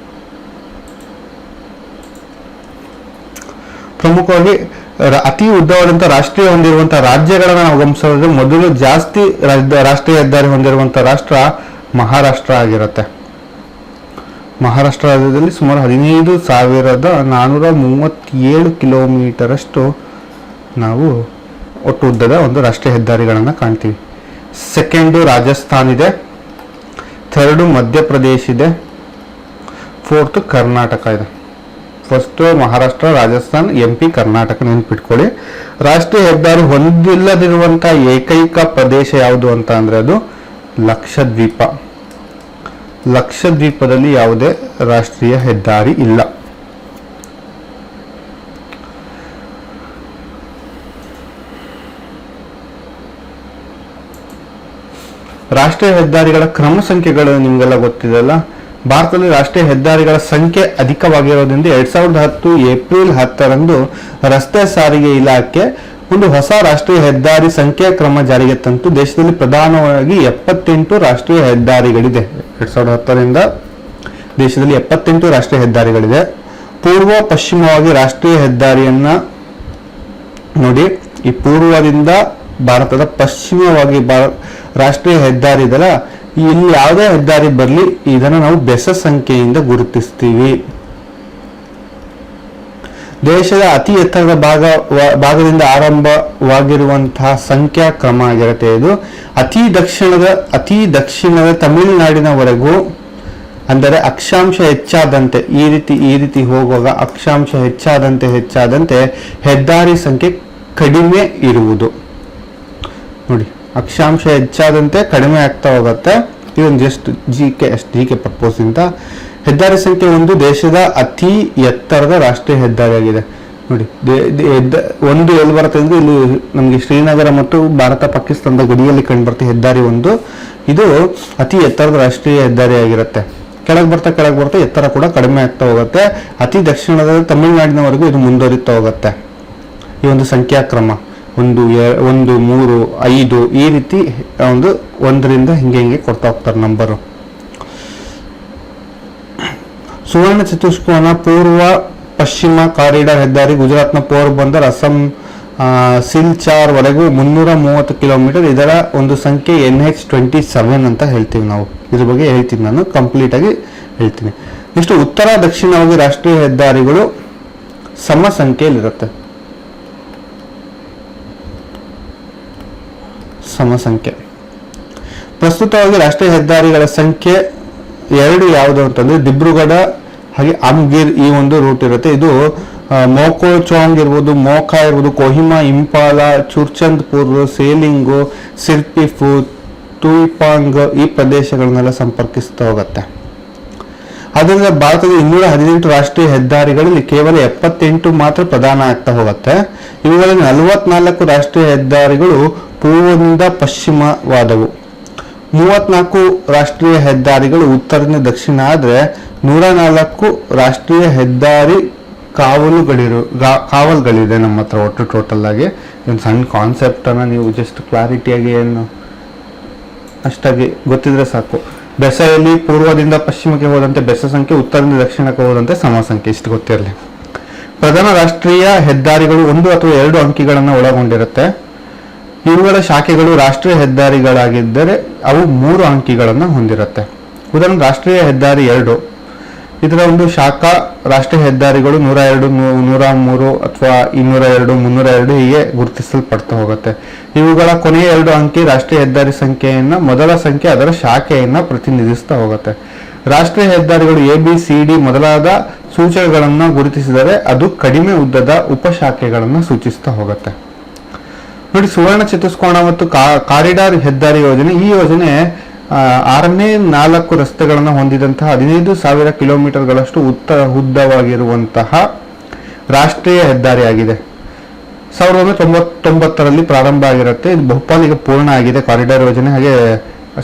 ಪ್ರಮುಖವಾಗಿ ಅತಿ ಉದ್ದವಾದಂತಹ ರಾಷ್ಟ್ರೀಯ ಹೊಂದಿರುವಂತಹ ರಾಜ್ಯಗಳನ್ನ ನಾವು ಗಮನಿಸೋದ್ರೆ ಮೊದಲು ಜಾಸ್ತಿ ರಾಷ್ಟ್ರೀಯ ಹೆದ್ದಾರಿ ಹೊಂದಿರುವಂತಹ ರಾಷ್ಟ್ರ ಮಹಾರಾಷ್ಟ್ರ ಆಗಿರುತ್ತೆ. ಮಹಾರಾಷ್ಟ್ರ ರಾಜ್ಯದಲ್ಲಿ ಸುಮಾರು 15,437 ಕಿಲೋಮೀಟರ್ ಅಷ್ಟು ನಾವು ಒಟ್ಟು ಉದ್ದದ ಒಂದು ರಾಷ್ಟ್ರೀಯ ಹೆದ್ದಾರಿಗಳನ್ನ ಕಾಣ್ತೀವಿ. ಸೆಕೆಂಡು ರಾಜಸ್ಥಾನ್ ಇದೆ, ಥರ್ಡು ಮಧ್ಯಪ್ರದೇಶ್ ಇದೆ, ಫೋರ್ತ್ ಕರ್ನಾಟಕ ಇದೆ. ಫಸ್ಟ್ ಮಹಾರಾಷ್ಟ್ರ, ರಾಜಸ್ಥಾನ್, MP, ಕರ್ನಾಟಕ ನೆನಪಿಟ್ಕೊಳ್ಳಿ. ರಾಷ್ಟ್ರೀಯ ಹೆದ್ದಾರಿ ಹೊಂದಿಲ್ಲದಿರುವಂತಹ ಏಕೈಕ ಪ್ರದೇಶ ಯಾವುದು ಅಂತ ಅಂದ್ರೆ ಅದು ಲಕ್ಷದ್ವೀಪ. ಲಕ್ಷದ್ವೀಪದಲ್ಲಿ ಯಾವುದೇ ರಾಷ್ಟ್ರೀಯ ಹೆದ್ದಾರಿ ಇಲ್ಲ. ರಾಷ್ಟ್ರೀಯ ಹೆದ್ದಾರಿಗಳ ಕ್ರಮ ಸಂಖ್ಯೆಗಳು ನಿಮಗೆಲ್ಲ ಗೊತ್ತಿದೆಯಲ್ಲ. ಭಾರತದಲ್ಲಿ ರಾಷ್ಟ್ರೀಯ ಹೆದ್ದಾರಿಗಳ ಸಂಖ್ಯೆ ಅಧಿಕವಾಗಿರೋದ್ರಿಂದ 2010 ಏಪ್ರಿಲ್ 10ರಂದು ರಸ್ತೆ ಸಾರಿಗೆ ಇಲಾಖೆ ಒಂದು ಹೊಸ ರಾಷ್ಟ್ರೀಯ ಹೆದ್ದಾರಿ ಸಂಖ್ಯೆ ಕ್ರಮ ಜಾರಿಗೆ ತಂತು. ದೇಶದಲ್ಲಿ ಪ್ರಧಾನವಾಗಿ 78 ರಾಷ್ಟ್ರೀಯ ಹೆದ್ದಾರಿಗಳಿದೆ. 2010ರಿಂದ ದೇಶದಲ್ಲಿ 78 ರಾಷ್ಟ್ರೀಯ ಹೆದ್ದಾರಿಗಳಿದೆ. ಪೂರ್ವ ಪಶ್ಚಿಮವಾಗಿ ರಾಷ್ಟ್ರೀಯ ಹೆದ್ದಾರಿಯನ್ನ ನೋಡಿ, ಈ ಪೂರ್ವದಿಂದ ಭಾರತದ ಪಶ್ಚಿಮವಾಗಿ ರಾಷ್ಟ್ರೀಯ ಹೆದ್ದಾರಿ ಇದೆಲ್ಲ, ಇಲ್ಲಿ ಯಾವುದೇ ಹೆದ್ದಾರಿ ಬರಲಿ ಇದನ್ನು ನಾವು ಬೆಸ ಸಂಖ್ಯೆಯಿಂದ ಗುರುತಿಸ್ತೀವಿ. ದೇಶದ ಅತಿ ಎತ್ತರದ ಭಾಗದಿಂದ ಆರಂಭವಾಗಿರುವಂತಹ ಸಂಖ್ಯಾ ಕ್ರಮ ಆಗಿರುತ್ತೆ ಇದು. ಅತಿ ದಕ್ಷಿಣದ ತಮಿಳುನಾಡಿನವರೆಗೂ, ಅಂದರೆ ಅಕ್ಷಾಂಶ ಹೆಚ್ಚಾದಂತೆ ಈ ರೀತಿ ಹೋಗುವಾಗ ಅಕ್ಷಾಂಶ ಹೆಚ್ಚಾದಂತೆ ಹೆದ್ದಾರಿ ಸಂಖ್ಯೆ ಕಡಿಮೆ ಇರುವುದು. ನೋಡಿ, ಅಕ್ಷಾಂಶ ಹೆಚ್ಚಾದಂತೆ ಕಡಿಮೆ ಆಗ್ತಾ ಹೋಗುತ್ತೆ. ಇದೊಂದು ಜಸ್ಟ್ ಜಿ ಕೆ ಪರ್ಪೋಸ್ ಇಂದ. ಹೆದ್ದಾರಿ ಸಂಖ್ಯೆ 1 ದೇಶದ ಅತಿ ಎತ್ತರದ ರಾಷ್ಟ್ರೀಯ ಹೆದ್ದಾರಿ ಆಗಿದೆ. ನೋಡಿ, ಒಂದು ಎಲ್ಲಿ ಬರುತ್ತೆ ಅಂದ್ರೆ ಇಲ್ಲಿ ನಮಗೆ ಶ್ರೀನಗರ ಮತ್ತು ಭಾರತ ಪಾಕಿಸ್ತಾನದ ಗಡಿಯಲ್ಲಿ ಕಂಡು ಬರುತ್ತೆ ಹೆದ್ದಾರಿ 1. ಇದು ಅತಿ ಎತ್ತರದ ರಾಷ್ಟ್ರೀಯ ಹೆದ್ದಾರಿ ಆಗಿರುತ್ತೆ. ಕೆಳಗೆ ಬರ್ತಾ ಎತ್ತರ ಕೂಡ ಕಡಿಮೆ ಆಗ್ತಾ ಹೋಗುತ್ತೆ. ಅತಿ ದಕ್ಷಿಣದ ತಮಿಳುನಾಡಿನವರೆಗೂ ಇದು ಮುಂದುವರಿತಾ ಹೋಗುತ್ತೆ. ಈ ಒಂದು ಸಂಖ್ಯಾಕ್ರಮ 1, 3, 5 ಈ ರೀತಿ ಒಂದು 1ರಿಂದ ಹಿಂಗೆ ಕೊಡ್ತಾ ಹೋಗ್ತಾರೆ ನಂಬರು. ಸುವರ್ಣ ಚತುಷ್ಕೋನ ಪೂರ್ವ ಪಶ್ಚಿಮ ಕಾರಿಡಾರ್ ಹೆದ್ದಾರಿ ಗುಜರಾತ್ನ ಪೋರ್ಬಂದರ್, ಅಸ್ಸಾಂ ಸಿಲ್ಚಾರ್ ವರೆಗೂ 330 ಕಿಲೋಮೀಟರ್. ಇದರ ಒಂದು ಸಂಖ್ಯೆ NH27 ಅಂತ ಹೇಳ್ತೀವಿ ನಾವು. ಇದ್ರ ಬಗ್ಗೆ ಹೇಳ್ತೀನಿ, ನಾನು ಕಂಪ್ಲೀಟ್ ಆಗಿ ಹೇಳ್ತೀನಿ. ನೆಕ್ಸ್ಟ್ ಉತ್ತರ ದಕ್ಷಿಣವಾಗಿ ರಾಷ್ಟ್ರೀಯ ಹೆದ್ದಾರಿಗಳು ಸಮ ಸಂಖ್ಯೆಯಲ್ಲಿರುತ್ತೆ. ಸಮಸಂಖ್ಯೆ. ಪ್ರಸ್ತುತವಾಗಿ ರಾಷ್ಟ್ರೀಯ ಹೆದ್ದಾರಿಗಳ ಸಂಖ್ಯೆ 2 ಯಾವುದು ಅಂತಂದ್ರೆ ದಿಬ್ರುಗಢ ಹಾಗೆ ಅಮ್ಗಿರ್ ಈ ಒಂದು ರೂಟ್ ಇರುತ್ತೆ. ಇದು ಮೋಕೋಚಾಂಗ್ ಇರ್ಬೋದು, ಮೋಖಾ ಇರ್ಬೋದು, ಕೊಹಿಮಾ, ಇಂಪಾಲ, ಚುರ್ಚಂದ್ಪುರ್, ಸೇಲಿಂಗು, ಸಿರ್ಪಿಫು, ತುಯಿಪಾಂಗ್ ಈ ಪ್ರದೇಶಗಳನ್ನೆಲ್ಲ ಸಂಪರ್ಕಿಸ್ತಾ ಹೋಗುತ್ತೆ. ಆದ್ದರಿಂದ ಭಾರತದ 218 ರಾಷ್ಟ್ರೀಯ ಹೆದ್ದಾರಿಗಳಲ್ಲಿ ಕೇವಲ 78 ಮಾತ್ರ ಪ್ರದಾನ ಆಗ್ತಾ ಹೋಗುತ್ತೆ. ಇವುಗಳಲ್ಲಿ 44 ರಾಷ್ಟ್ರೀಯ ಹೆದ್ದಾರಿಗಳು ಪೂರ್ವದಿಂದ ಪಶ್ಚಿಮವಾದವು. 34 ರಾಷ್ಟ್ರೀಯ ಹೆದ್ದಾರಿಗಳು ಉತ್ತರದಿಂದ ದಕ್ಷಿಣ ಆದರೆ 104 ರಾಷ್ಟ್ರೀಯ ಹೆದ್ದಾರಿ ಕಾವಲ್ಗಳಿದೆ ನಮ್ಮ ಹತ್ರ ಒಟ್ಟು ಟೋಟಲ್ ಆಗಿ. ಒಂದು ಸಣ್ಣ ಕಾನ್ಸೆಪ್ಟ್ ಅನ್ನ ನೀವು ಜಸ್ಟ್ ಕ್ಲಾರಿಟಿಯಾಗಿ ಏನು ಅಷ್ಟಾಗಿ ಗೊತ್ತಿದ್ರೆ ಸಾಕು. ಬೆಸೆಯಲ್ಲಿ ಪೂರ್ವದಿಂದ ಪಶ್ಚಿಮಕ್ಕೆ ಹೋದಂತೆ ಬೆಸ ಸಂಖ್ಯೆ, ಉತ್ತರದಿಂದ ದಕ್ಷಿಣಕ್ಕೆ ಹೋದಂತೆ ಸಮ ಸಂಖ್ಯೆ, ಇಷ್ಟು ಗೊತ್ತಿರಲಿ. ಪ್ರಧಾನ ರಾಷ್ಟ್ರೀಯ ಹೆದ್ದಾರಿಗಳು 1 ಅಥವಾ 2 ಅಂಕಿಗಳನ್ನು ಒಳಗೊಂಡಿರುತ್ತೆ. ಇವುಗಳ ಶಾಖೆಗಳು ರಾಷ್ಟ್ರೀಯ ಹೆದ್ದಾರಿಗಳಾಗಿದ್ದರೆ ಅವು 3 ಅಂಕಿಗಳನ್ನು ಹೊಂದಿರುತ್ತೆ. ಉದಾಹರಣೆ ರಾಷ್ಟ್ರೀಯ ಹೆದ್ದಾರಿ 2, ಇದರ ಒಂದು ಶಾಖಾ ರಾಷ್ಟ್ರೀಯ ಹೆದ್ದಾರಿಗಳು 102, 103 ಅಥವಾ 202, 302 ಹೀಗೆ ಗುರುತಿಸಲ್ಪಡ್ತಾ ಹೋಗುತ್ತೆ. ಇವುಗಳ ಕೊನೆಯ 2 ಅಂಕಿ ರಾಷ್ಟ್ರೀಯ ಹೆದ್ದಾರಿ ಸಂಖ್ಯೆಯನ್ನ, ಮೊದಲ ಸಂಖ್ಯೆ ಅದರ ಶಾಖೆಯನ್ನ ಪ್ರತಿನಿಧಿಸ್ತಾ ಹೋಗುತ್ತೆ. ರಾಷ್ಟ್ರೀಯ ಹೆದ್ದಾರಿಗಳು ABCD ಮೊದಲಾದ ಸೂಚಕಗಳನ್ನು ಗುರುತಿಸಿದರೆ ಅದು ಕಡಿಮೆ ಉದ್ದದ ಉಪಶಾಖೆಗಳನ್ನು ಸೂಚಿಸ್ತಾ ಹೋಗುತ್ತೆ. ನೋಡಿ, ಸುವರ್ಣ ಚತುಷ್ಕೋನ ಮತ್ತು ಕಾರಿಡಾರ್ ಹೆದ್ದಾರಿ ಯೋಜನೆ, ಈ ಯೋಜನೆ 6ನೇ 4 ರಸ್ತೆಗಳನ್ನು ಹೊಂದಿದಂತಹ 15,000 ಕಿಲೋಮೀಟರ್ಗಳಷ್ಟು ಉದ್ದವಾಗಿರುವಂತಹ ರಾಷ್ಟ್ರೀಯ ಹೆದ್ದಾರಿ ಆಗಿದೆ. 1999ರಲ್ಲಿ ಪ್ರಾರಂಭ ಆಗಿರುತ್ತೆ. ಇದು ಬಹುಪಾಲಿಗೆ ಪೂರ್ಣ ಆಗಿದೆ ಕಾರಿಡಾರ್ ಯೋಜನೆ ಹಾಗೆ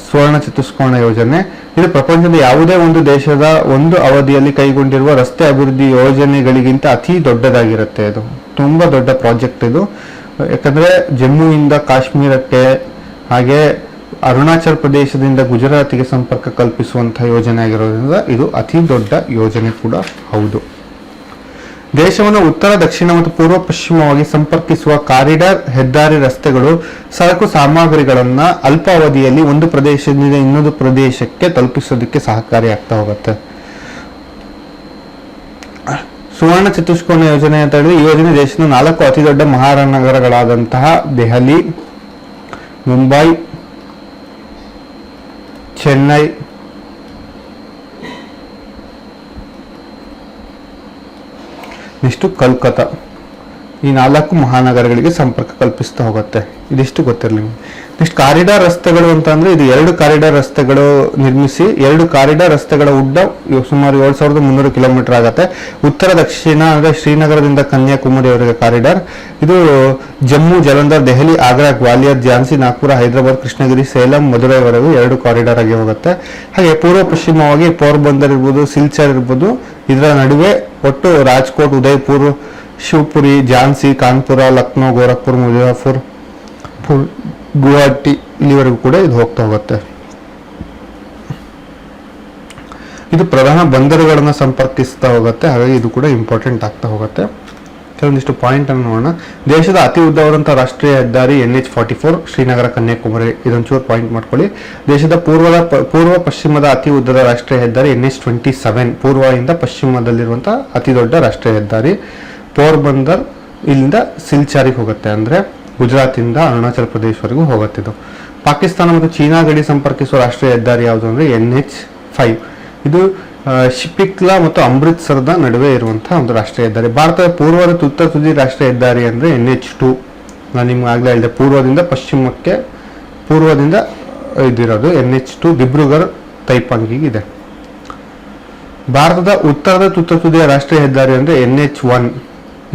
ಸುವರ್ಣ ಚತುಷ್ಕೋನ ಯೋಜನೆ. ಇದು ಪ್ರಪಂಚದ ಯಾವುದೇ ಒಂದು ದೇಶದ ಒಂದು ಅವಧಿಯಲ್ಲಿ ಕೈಗೊಂಡಿರುವ ರಸ್ತೆ ಅಭಿವೃದ್ಧಿ ಯೋಜನೆಗಳಿಗಿಂತ ಅತಿ ದೊಡ್ಡದಾಗಿರುತ್ತೆ. ಇದು ತುಂಬಾ ದೊಡ್ಡ ಪ್ರಾಜೆಕ್ಟ್ ಇದು. ಯಾಕಂದ್ರೆ ಜಮ್ಮುವಿಂದ ಕಾಶ್ಮೀರಕ್ಕೆ ಹಾಗೆ ಅರುಣಾಚಲ್ ಪ್ರದೇಶದಿಂದ ಗುಜರಾತಿಗೆ ಸಂಪರ್ಕ ಕಲ್ಪಿಸುವಂತಹ ಯೋಜನೆ ಆಗಿರೋದ್ರಿಂದ ಇದು ಅತಿ ದೊಡ್ಡ ಯೋಜನೆ ಕೂಡ ಹೌದು. ದೇಶವನ್ನು ಉತ್ತರ, ದಕ್ಷಿಣ ಮತ್ತು ಪೂರ್ವ ಪಶ್ಚಿಮವಾಗಿ ಸಂಪರ್ಕಿಸುವ ಕಾರಿಡಾರ್ ಹೆದ್ದಾರಿ ರಸ್ತೆಗಳು ಸರಕು ಸಾಮಗ್ರಿಗಳನ್ನ ಅಲ್ಪಾವಧಿಯಲ್ಲಿ ಒಂದು ಪ್ರದೇಶದಿಂದ ಇನ್ನೊಂದು ಪ್ರದೇಶಕ್ಕೆ ತಲುಪಿಸೋದಕ್ಕೆ ಸಹಕಾರಿಯಾಗ್ತಾ ಹೋಗುತ್ತೆ. ಸುವರ್ಣ ಚತುಷ್ಕೋನ ಯೋಜನೆ ಅಂತ ಹೇಳಿದ್ರೆ ಈ ಯೋಜನೆ ದೇಶದ 4 ಅತಿ ದೊಡ್ಡ ಮಹಾನಗರಗಳಾದಂತಹ ದೆಹಲಿ, ಮುಂಬೈ, ಚೆನ್ನೈ, ನೆಕ್ಸ್ಟ್ ಕಲ್ಕತ್ತಾ, ಈ 4 ಮಹಾನಗರಗಳಿಗೆ ಸಂಪರ್ಕ ಕಲ್ಪಿಸ್ತಾ ಹೋಗುತ್ತೆ. ಇದಿಷ್ಟು ಗೊತ್ತಿರಲಿ. ನೆಕ್ಸ್ಟ್ ಕಾರಿಡಾರ್ ರಸ್ತೆಗಳು ಅಂತ ಅಂದ್ರೆ ಇದು 2 ಕಾರಿಡಾರ್ ರಸ್ತೆಗಳು ನಿರ್ಮಿಸಿ 2 ಕಾರಿಡಾರ್ ರಸ್ತೆಗಳ ಉದ್ದ ಸುಮಾರು 7300 ಕಿಲೋಮೀಟರ್ ಆಗುತ್ತೆ. ಉತ್ತರ ದಕ್ಷಿಣ ಅಂದ್ರೆ ಶ್ರೀನಗರದಿಂದ ಕನ್ಯಾಕುಮಾರಿವರೆಗೆ ಕಾರಿಡಾರ್. ಇದು ಜಮ್ಮು, ಜಲಂಧರ್, ದೆಹಲಿ, ಆಗ್ರಾ, ಗ್ವಾಲಿಯರ್, ಝಾನ್ಸಿ, ನಾಗ್ಪುರ, ಹೈದರಾಬಾದ್, ಕೃಷ್ಣಗಿರಿ, ಸೇಲಂ, ಮಧುರೈವರೆಗೂ 2 ಕಾರಿಡಾರ್ ಆಗಿ ಹೋಗುತ್ತೆ. ಹಾಗೆ ಪೂರ್ವ ಪಶ್ಚಿಮವಾಗಿ ಪೋರ್ಬಂದರ್ ಇರ್ಬೋದು, ಸಿಲ್ಚಾರ್ ಇರ್ಬೋದು. ಇದರ ನಡುವೆ ಒಟ್ಟು ರಾಜ್ಕೋಟ್, ಉದಯ್ಪುರ್, ಶಿವಪುರಿ, ಝಾನ್ಸಿ, ಕಾನ್ಪುರ, ಲಕ್ನೋ, ಗೋರಖ್ಪುರ್, ಮುಜಾಫರ್, ಗುವಾಹಟಿ ಇಲ್ಲಿವರೆಗೂ ಕೂಡ ಇದು ಹೋಗ್ತಾ ಹೋಗುತ್ತೆ. ಇದು ಪ್ರಧಾನ ಬಂದರುಗಳನ್ನ ಸಂಪರ್ಕಿಸ್ತಾ ಹೋಗುತ್ತೆ. ಹಾಗಾಗಿ ಇದು ಕೂಡ ಇಂಪಾರ್ಟೆಂಟ್ ಆಗ್ತಾ ಹೋಗುತ್ತೆ. ಕೆಲವೊಂದಿಷ್ಟು ಪಾಯಿಂಟ್ ಅನ್ನು ನೋಡೋಣ. ದೇಶದ ಅತಿ ಉದ್ದವಾದಂತಹ ರಾಷ್ಟ್ರೀಯ ಹೆದ್ದಾರಿ NH44 ಶ್ರೀನಗರ ಕನ್ಯಾಕುಮಾರಿ. ಇದೊಂಚೂರು ಪಾಯಿಂಟ್ ಮಾಡ್ಕೊಳ್ಳಿ. ದೇಶದ ಪೂರ್ವ ಪಶ್ಚಿಮದ ಅತಿ ಉದ್ದದ ರಾಷ್ಟ್ರೀಯ ಹೆದ್ದಾರಿ NH27 ಪೂರ್ವದಿಂದ ಪಶ್ಚಿಮದಲ್ಲಿರುವಂತಹ ಅತಿ ದೊಡ್ಡ ರಾಷ್ಟ್ರೀಯ ಹೆದ್ದಾರಿ. ಪೋರ್ಬಂದರ್ ಇಲ್ಲಿಂದ ಸಿಲ್ಚಾರಿಗೆ ಹೋಗುತ್ತೆ, ಅಂದ್ರೆ ಗುಜರಾತಿಂದ ಅರುಣಾಚಲ ಪ್ರದೇಶವರೆಗೂ ಹೋಗುತ್ತಿದ್ದು. ಪಾಕಿಸ್ತಾನ ಮತ್ತು ಚೀನಾ ಗಡಿ ಸಂಪರ್ಕಿಸುವ ರಾಷ್ಟ್ರೀಯ ಹೆದ್ದಾರಿ ಯಾವುದು ಅಂದ್ರೆ NH5. ಇದು ಶಿಪಿಕ್ಲಾ ಮತ್ತು ಅಮೃತ್ಸರದ ನಡುವೆ ಇರುವಂತಹ ಒಂದು ರಾಷ್ಟ್ರೀಯ ಹೆದ್ದಾರಿ. ಭಾರತದ ಪೂರ್ವದ ತುತ್ತ ತುದಿ ರಾಷ್ಟ್ರೀಯ ಹೆದ್ದಾರಿ ಅಂದ್ರೆ NH2. ನಾನು ನಿಮ್ಗೆ ಆಗ್ಲೇ ಹೇಳಿದೆ, ಪೂರ್ವದಿಂದ ಇದಿರೋದು NH2 ದಿಬ್ರುಗಢ್ ತೈಪಂಗಿಗೆ. ಭಾರತದ ಉತ್ತರದ ತುತ್ತ ತುದಿಯ ರಾಷ್ಟ್ರೀಯ ಹೆದ್ದಾರಿ ಅಂದ್ರೆ NH1.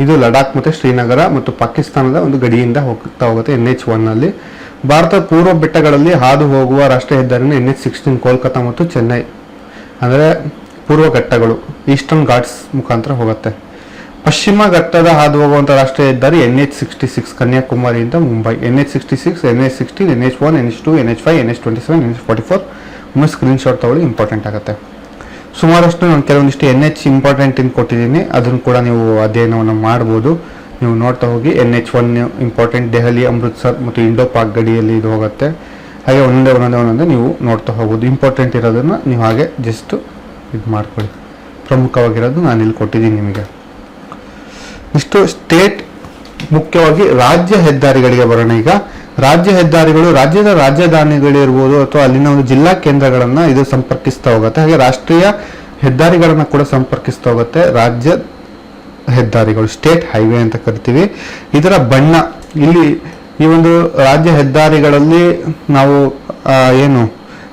ಇದು ಲಡಾಖ್ ಮತ್ತು ಶ್ರೀನಗರ ಮತ್ತು ಪಾಕಿಸ್ತಾನದ ಒಂದು ಗಡಿಯಿಂದ ಹೋಗ್ತಾ ಹೋಗುತ್ತೆ NH1 ನಲ್ಲಿ. ಭಾರತದ ಪೂರ್ವ ಬೆಟ್ಟಗಳಲ್ಲಿ ಹಾದು ಹೋಗುವ ರಾಷ್ಟ್ರೀಯ ಹೆದ್ದಾರಿನ NH16 ಕೋಲ್ಕತ್ತಾ ಮತ್ತು ಚೆನ್ನೈ, ಅಂದರೆ ಪೂರ್ವ ಘಟ್ಟಗಳು, ಈಸ್ಟರ್ನ್ ಘಾಟ್ಸ್ ಮುಖಾಂತರ ಹೋಗುತ್ತೆ. ಪಶ್ಚಿಮ ಘಟ್ಟದ ಹಾದು ಹೋಗುವಂಥ ರಾಷ್ಟ್ರೀಯ ಹೆದ್ದಾರಿ NH66 ಕನ್ಯಾಕುಮಾರಿಯಿಂದ Mumbai. NH66, NH16, NH1, NH2, NH5, NH27, NH44. ಒಮ್ಮೆ ಸ್ಕ್ರೀನ್ ಶಾಟ್ ತಗೊಳ್ಳಿ, ಇಂಪಾರ್ಟೆಂಟ್ ಆಗುತ್ತೆ. ಸುಮಾರಷ್ಟು ನಾನು ಕೆಲವೊಂದಿಷ್ಟು NH ಇಂಪಾರ್ಟೆಂಟ್ ಇನ್ ಕೊಟ್ಟಿದ್ದೀನಿ, ಅದನ್ನು ಕೂಡ ನೀವು ಅಧ್ಯಯನವನ್ನು ಮಾಡ್ಬೋದು. ನೀವು ನೋಡ್ತಾ ಹೋಗಿ. NH1 ಇಂಪಾರ್ಟೆಂಟ್, ದೆಹಲಿ, ಅಮೃತ್ಸರ್ ಮತ್ತು ಇಂಡೋ ಪಾಕ್ ಗಡಿಯಲ್ಲಿ ಇದು ಹೋಗುತ್ತೆ. ಹಾಗೆ ಒಂದೊಂದೇ ನೀವು ನೋಡ್ತಾ ಹೋಗ್ಬೋದು. ಇಂಪಾರ್ಟೆಂಟ್ ಇರೋದನ್ನು ನೀವು ಹಾಗೆ ಜಸ್ಟ್ ಇದು ಮಾಡ್ಕೊಳ್ಳಿ. ಪ್ರಮುಖವಾಗಿರೋದು ನಾನು ಇಲ್ಲಿ ಕೊಟ್ಟಿದ್ದೀನಿ ನಿಮಗೆ. ಇಷ್ಟು ಸ್ಟೇಟ್, ಮುಖ್ಯವಾಗಿ ರಾಜ್ಯ ಹೆದ್ದಾರಿಗಳಿಗೆ ಬರೋಣ. ಈಗ ರಾಜ್ಯ ಹೆದ್ದಾರಿಗಳು ರಾಜ್ಯದ ರಾಜಧಾನಿಗಳಿರ್ಬೋದು ಅಥವಾ ಅಲ್ಲಿನ ಒಂದು ಜಿಲ್ಲಾ ಕೇಂದ್ರಗಳನ್ನ ಇದು ಸಂಪರ್ಕಿಸ್ತಾ ಹೋಗುತ್ತೆ. ಹಾಗೆ ರಾಷ್ಟ್ರೀಯ ಹೆದ್ದಾರಿಗಳನ್ನ ಕೂಡ ಸಂಪರ್ಕಿಸ್ತಾ ಹೋಗುತ್ತೆ. ರಾಜ್ಯ ಹೆದ್ದಾರಿಗಳು ಸ್ಟೇಟ್ ಹೈವೇ ಅಂತ ಕರಿತೀವಿ. ಇದರ ಬಣ್ಣ, ಇಲ್ಲಿ ಈ ಒಂದು ರಾಜ್ಯ ಹೆದ್ದಾರಿಗಳಲ್ಲಿ ನಾವು ಏನು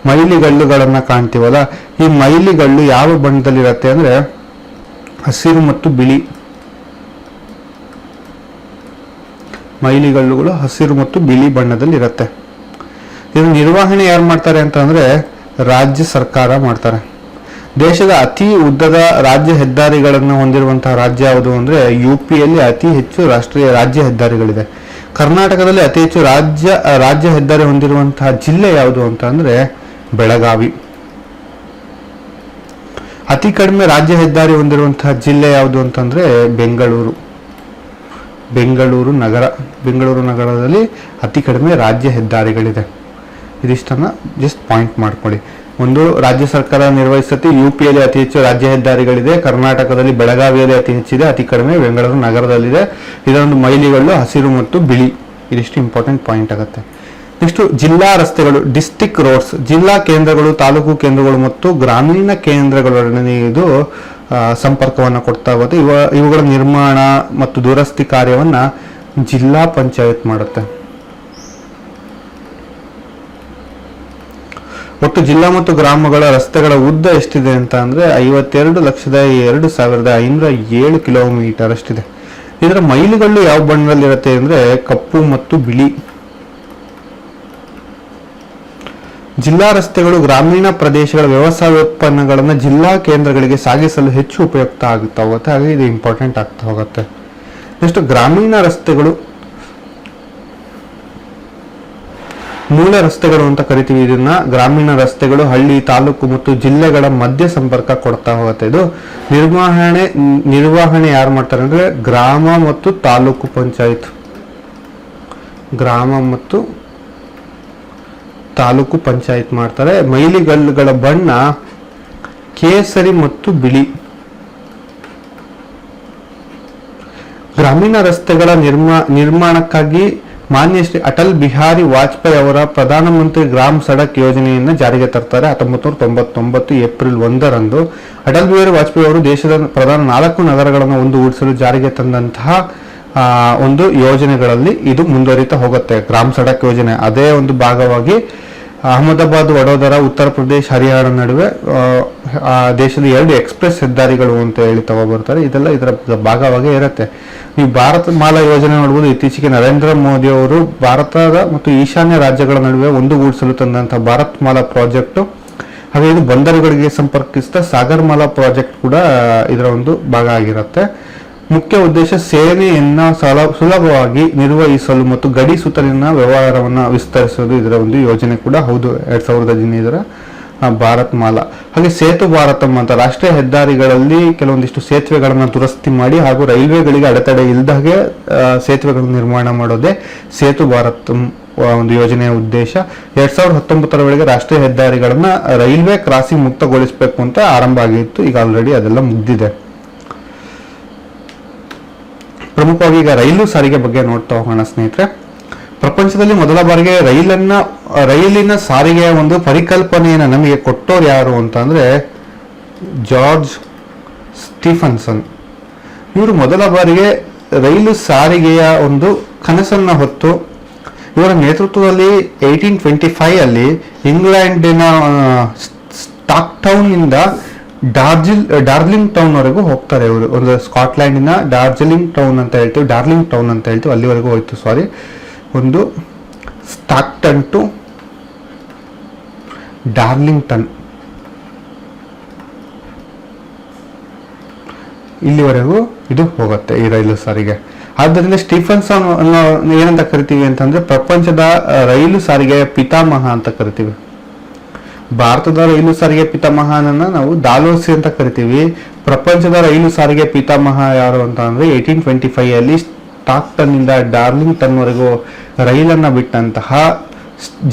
ಮೈಲಿಗಲ್ಲುಗಳನ್ನ ಕಾಣ್ತೀವಲ್ಲ, ಈ ಮೈಲಿಗಲ್ಲು ಯಾವ ಬಣ್ಣದಲ್ಲಿರುತ್ತೆ ಅಂದ್ರೆ ಹಸಿರು ಮತ್ತು ಬಿಳಿ. ಮೈಲಿಗಲ್ಲುಗಳು ಹಸಿರು ಮತ್ತು ಬಿಳಿ ಬಣ್ಣದಲ್ಲಿ ಇರುತ್ತೆ. ಇದರ ನಿರ್ವಹಣೆ ಯಾರು ಮಾಡ್ತಾರೆ ಅಂತ ಅಂದ್ರೆ ರಾಜ್ಯ ಸರ್ಕಾರ ಮಾಡ್ತಾರೆ. ದೇಶದ ಅತಿ ಉದ್ದದ ರಾಜ್ಯ ಹೆದ್ದಾರಿಗಳನ್ನು ಹೊಂದಿರುವಂತಹ ರಾಜ್ಯ ಯಾವುದು ಅಂದ್ರೆ UPಯಲ್ಲಿ ಅತಿ ಹೆಚ್ಚು ರಾಜ್ಯ ಹೆದ್ದಾರಿಗಳಿದೆ. ಕರ್ನಾಟಕದಲ್ಲಿ ಅತಿ ಹೆಚ್ಚು ರಾಜ್ಯ ಹೆದ್ದಾರಿ ಹೊಂದಿರುವಂತಹ ಜಿಲ್ಲೆ ಯಾವುದು ಅಂತ ಅಂದ್ರೆ ಬೆಳಗಾವಿ. ಅತಿ ಕಡಿಮೆ ರಾಜ್ಯ ಹೆದ್ದಾರಿ ಹೊಂದಿರುವಂತಹ ಜಿಲ್ಲೆ ಯಾವುದು ಅಂತಂದ್ರೆ ಬೆಂಗಳೂರು ನಗರದಲ್ಲಿ ಅತಿ ಕಡಿಮೆ ರಾಜ್ಯ ಹೆದ್ದಾರಿಗಳಿದೆ. ಇದಿಷ್ಟನ್ನ ಜಸ್ಟ್ ಪಾಯಿಂಟ್ ಮಾಡ್ಕೊಳ್ಳಿ. ಒಂದು ರಾಜ್ಯ ಸರ್ಕಾರ ನಿರ್ವಹಿಸುತ್ತೆ. UPಯಲ್ಲಿ ಅತಿ ಹೆಚ್ಚು ರಾಜ್ಯ ಹೆದ್ದಾರಿಗಳಿದೆ. ಕರ್ನಾಟಕದಲ್ಲಿ ಬೆಳಗಾವಿಯಲ್ಲಿ ಅತಿ ಹೆಚ್ಚಿದೆ, ಅತಿ ಕಡಿಮೆ ಬೆಂಗಳೂರು ನಗರದಲ್ಲಿದೆ. ಇದೊಂದು ಮೈಲಿಗಲ್ಲು ಹಸಿರು ಮತ್ತು ಬಿಳಿ. ಇದಿಷ್ಟು ಇಂಪಾರ್ಟೆಂಟ್ ಪಾಯಿಂಟ್ ಆಗುತ್ತೆ. ನೆಕ್ಸ್ಟ್ ಜಿಲ್ಲಾ ರಸ್ತೆಗಳು, ಡಿಸ್ಟಿಕ್ ರೋಡ್ಸ್. ಜಿಲ್ಲಾ ಕೇಂದ್ರಗಳು, ತಾಲೂಕು ಕೇಂದ್ರಗಳು ಮತ್ತು ಗ್ರಾಮೀಣ ಕೇಂದ್ರಗಳೊಡನೆ ಇದು ಸಂಪರ್ಕವನ್ನು ಕೊಡ್ತಾ ಹೋಗುತ್ತೆ. ಇವುಗಳ ನಿರ್ಮಾಣ ಮತ್ತು ದುರಸ್ತಿ ಕಾರ್ಯವನ್ನ ಜಿಲ್ಲಾ ಪಂಚಾಯತ್ ಮಾಡುತ್ತೆ. ಒಟ್ಟು ಜಿಲ್ಲಾ ಮತ್ತು ಗ್ರಾಮಗಳ ರಸ್ತೆಗಳ ಉದ್ದ ಎಷ್ಟಿದೆ ಅಂತ ಅಂದ್ರೆ 52,02,507 ಕಿಲೋಮೀಟರ್ ಅಷ್ಟಿದೆ. ಇದರ ಮೈಲಿಗಲ್ಲು ಯಾವ ಬಣ್ಣದಲ್ಲಿರುತ್ತೆ ಅಂದ್ರೆ ಕಪ್ಪು ಮತ್ತು ಬಿಳಿ. ಜಿಲ್ಲಾ ರಸ್ತೆಗಳು ಗ್ರಾಮೀಣ ಪ್ರದೇಶಗಳ ವ್ಯವಸಾಯ ಉತ್ಪನ್ನಗಳನ್ನು ಜಿಲ್ಲಾ ಕೇಂದ್ರಗಳಿಗೆ ಸಾಗಿಸಲು ಹೆಚ್ಚು ಉಪಯುಕ್ತ ಆಗ್ತಾ ಹೋಗುತ್ತೆ. ಹಾಗೆ ಇದು ಇಂಪಾರ್ಟೆಂಟ್ ಆಗ್ತಾ ಹೋಗುತ್ತೆ. ನೆಕ್ಸ್ಟ್ ಗ್ರಾಮೀಣ ರಸ್ತೆಗಳು. ಮೂಲ ರಸ್ತೆಗಳು ಅಂತ ಕರಿತೀವಿ ಇದನ್ನ. ಗ್ರಾಮೀಣ ರಸ್ತೆಗಳು ಹಳ್ಳಿ, ತಾಲೂಕು ಮತ್ತು ಜಿಲ್ಲೆಗಳ ಮಧ್ಯ ಸಂಪರ್ಕ ಕೊಡ್ತಾ ಹೋಗುತ್ತೆ. ಇದು ನಿರ್ವಹಣೆ ಯಾರು ಮಾಡ್ತಾರೆ ಅಂದ್ರೆ ಗ್ರಾಮ ಮತ್ತು ತಾಲೂಕು ಪಂಚಾಯತ್, ಗ್ರಾಮ ಮತ್ತು ತಾಲೂಕು ಪಂಚಾಯತ್ ಮಾಡ್ತಾರೆ. ಮೈಲಿಗಲ್ಲುಗಳ ಬಣ್ಣ ಕೇಸರಿ ಮತ್ತು ಬಿಳಿ. ಗ್ರಾಮೀಣ ರಸ್ತೆಗಳ ನಿರ್ಮಾಣಕ್ಕಾಗಿ ಮಾನ್ಯ ಶ್ರೀ ಅಟಲ್ ಬಿಹಾರಿ ವಾಜಪೇಯಿ ಅವರ ಪ್ರಧಾನಮಂತ್ರಿ ಗ್ರಾಮ್ ಸಡಕ್ ಯೋಜನೆಯನ್ನು ಜಾರಿಗೆ ತರ್ತಾರೆ 1999 ಏಪ್ರಿಲ್ 1ರಂದು. ಅಟಲ್ ಬಿಹಾರಿ ವಾಜಪೇಯಿ ಅವರು ದೇಶದ ಪ್ರಧಾನ 4 ನಗರಗಳನ್ನು ಒಂದುಗೂಡಿಸಲು ಜಾರಿಗೆ ತಂದಂತಹ ಒಂದು ಯೋಜನೆಗಳಲ್ಲಿ ಇದು ಮುಂದುವರಿತಾ ಹೋಗುತ್ತೆ. ಗ್ರಾಮ್ ಸಡಕ್ ಯೋಜನೆ ಅದೇ ಒಂದು ಭಾಗವಾಗಿ ಅಹಮದಾಬಾದ್, ವಡೋದರ, ಉತ್ತರ ಪ್ರದೇಶ, ಹರಿಯಾಣ ನಡುವೆ ದೇಶದ 2 ಎಕ್ಸ್ಪ್ರೆಸ್ ಹೆದ್ದಾರಿಗಳು ಅಂತ ಹೇಳಿ ತಗೊಬರ್ತಾರೆ. ಇದೆಲ್ಲ ಇದರ ಭಾಗವಾಗಿ ಇರುತ್ತೆ. ಈ ಭಾರತ ಮಾಲಾ ಯೋಜನೆ ನೋಡ್ಬೋದು. ಇತ್ತೀಚೆಗೆ ನರೇಂದ್ರ ಮೋದಿ ಅವರು ಭಾರತದ ಮತ್ತು ಈಶಾನ್ಯ ರಾಜ್ಯಗಳ ನಡುವೆ ಒಂದುಗೂಡಿಸಲು ತಂದಂತಹ ಭಾರತ್ ಮಾಲಾ ಪ್ರಾಜೆಕ್ಟ್, ಹಾಗೆ ಇದು ಬಂದರುಗಳಿಗೆ ಸಂಪರ್ಕಿಸಿದ ಸಾಗರ್ ಮಾಲಾ ಪ್ರಾಜೆಕ್ಟ್ ಕೂಡ ಇದರ ಒಂದು ಭಾಗ ಆಗಿರುತ್ತೆ. ಮುಖ್ಯ ಉದ್ದೇಶ ಸೇನೆಯನ್ನ ಸುಲಭವಾಗಿ ನಿರ್ವಹಿಸಲು ಮತ್ತು ಗಡಿ ಸುತ್ತಲಿನ ವ್ಯವಹಾರವನ್ನು ವಿಸ್ತರಿಸುವುದು ಇದರ ಒಂದು ಯೋಜನೆ ಕೂಡ ಹೌದು. 2015 ಭಾರತ್ ಮಾಲಾ. ಹಾಗೆ ಸೇತು ಭಾರತಂ ಅಂತ ರಾಷ್ಟ್ರೀಯ ಹೆದ್ದಾರಿಗಳಲ್ಲಿ ಕೆಲವೊಂದಿಷ್ಟು ಸೇತುವೆಗಳನ್ನು ದುರಸ್ತಿ ಮಾಡಿ ಹಾಗೂ ರೈಲ್ವೆಗಳಿಗೆ ಅಡೆತಡೆ ಇಲ್ಲದಾಗೆ ಸೇತುವೆಗಳನ್ನು ನಿರ್ಮಾಣ ಮಾಡೋದೇ ಸೇತು ಭಾರತಂ ಒಂದು ಯೋಜನೆಯ ಉದ್ದೇಶ. 2019 ವೇಳೆಗೆ ರಾಷ್ಟ್ರೀಯ ಹೆದ್ದಾರಿಗಳನ್ನ ರೈಲ್ವೆ ಕ್ರಾಸಿಂಗ್ ಮುಕ್ತಗೊಳಿಸಬೇಕು ಅಂತ ಆರಂಭ ಆಗಿತ್ತು. ಈಗ ಆಲ್ರೆಡಿ ಅದೆಲ್ಲ ಮುಗ್ದಿದೆ. ಪ್ರಮುಖವಾಗಿ ಈಗ ರೈಲು ಸಾರಿಗೆ ಬಗ್ಗೆ ನೋಡ್ತಾ ಹೋಗೋಣ ಸ್ನೇಹಿತರೆ. ಪ್ರಪಂಚದಲ್ಲಿ ಮೊದಲ ಬಾರಿಗೆ ರೈಲಿನ ಸಾರಿಗೆಯ ಒಂದು ಪರಿಕಲ್ಪನೆಯನ್ನು ನಮಗೆ ಕೊಟ್ಟೋರು ಯಾರು ಅಂತ ಅಂದ್ರೆ ಜಾರ್ಜ್ ಸ್ಟೀಫನ್ಸನ್. ಇವರು ಮೊದಲ ಬಾರಿಗೆ ರೈಲು ಸಾರಿಗೆಯ ಒಂದು ಕನಸನ್ನ ಹೊತ್ತು ಇವರ ನೇತೃತ್ವದಲ್ಲಿ 1825 ಅಲ್ಲಿ ಇಂಗ್ಲೆಂಡಿನ ಸ್ಟಾಕ್ ಟೌನ್ ಇಂದ ಡಾರ್ಲಿಂಗ್ ಟೌನ್ ವರೆಗೂ ಹೋಗ್ತಾರೆ. ಇವರು ಒಂದು ಸ್ಕಾಟ್ಲ್ಯಾಂಡಿನ ಡಾರ್ಜಿಲಿಂಗ್ ಟೌನ್ ಅಂತ ಹೇಳ್ತೀವಿ, ಡಾರ್ಲಿಂಗ್ ಟೌನ್ ಅಂತ ಹೇಳ್ತೀವಿ, ಅಲ್ಲಿವರೆಗೂ ಹೋಯ್ತು. ಒಂದು ಸ್ಟಾಕ್ಟನ್ ಟು ಡಾರ್ಲಿಂಗ್ಟನ್ ಇಲ್ಲಿವರೆಗೂ ಇದು ಹೋಗುತ್ತೆ ಈ ರೈಲು ಸಾರಿಗೆ. ಆದ್ದರಿಂದ ಸ್ಟೀಫನ್ಸನ್ ಏನಂತ ಕರಿತೀವಿ ಅಂತಂದ್ರೆ ಪ್ರಪಂಚದ ರೈಲು ಸಾರಿಗೆಯ ಪಿತಾಮಹ ಅಂತ ಕರಿತೀವಿ. ಭಾರತದ ರೈಲು ಸಾರಿಗೆ ಪಿತಾಮಹನನ್ನ ನಾವು ಡಾಲ್ಹೌಸಿ ಅಂತ ಕರಿತೀವಿ. ಪ್ರಪಂಚದ ರೈಲು ಸಾರಿಗೆ ಪಿತಾಮಹ ಯಾರು ಅಂತ ಅಂದ್ರೆ 1825 ಅಲ್ಲಿ ಸ್ಟಾಕ್ಟನ್ ಇಂದ ಡಾರ್ಲಿಂಗ್ಟನ್ ವರೆಗೂ ರೈಲನ್ನ ಬಿಟ್ಟಂತಹ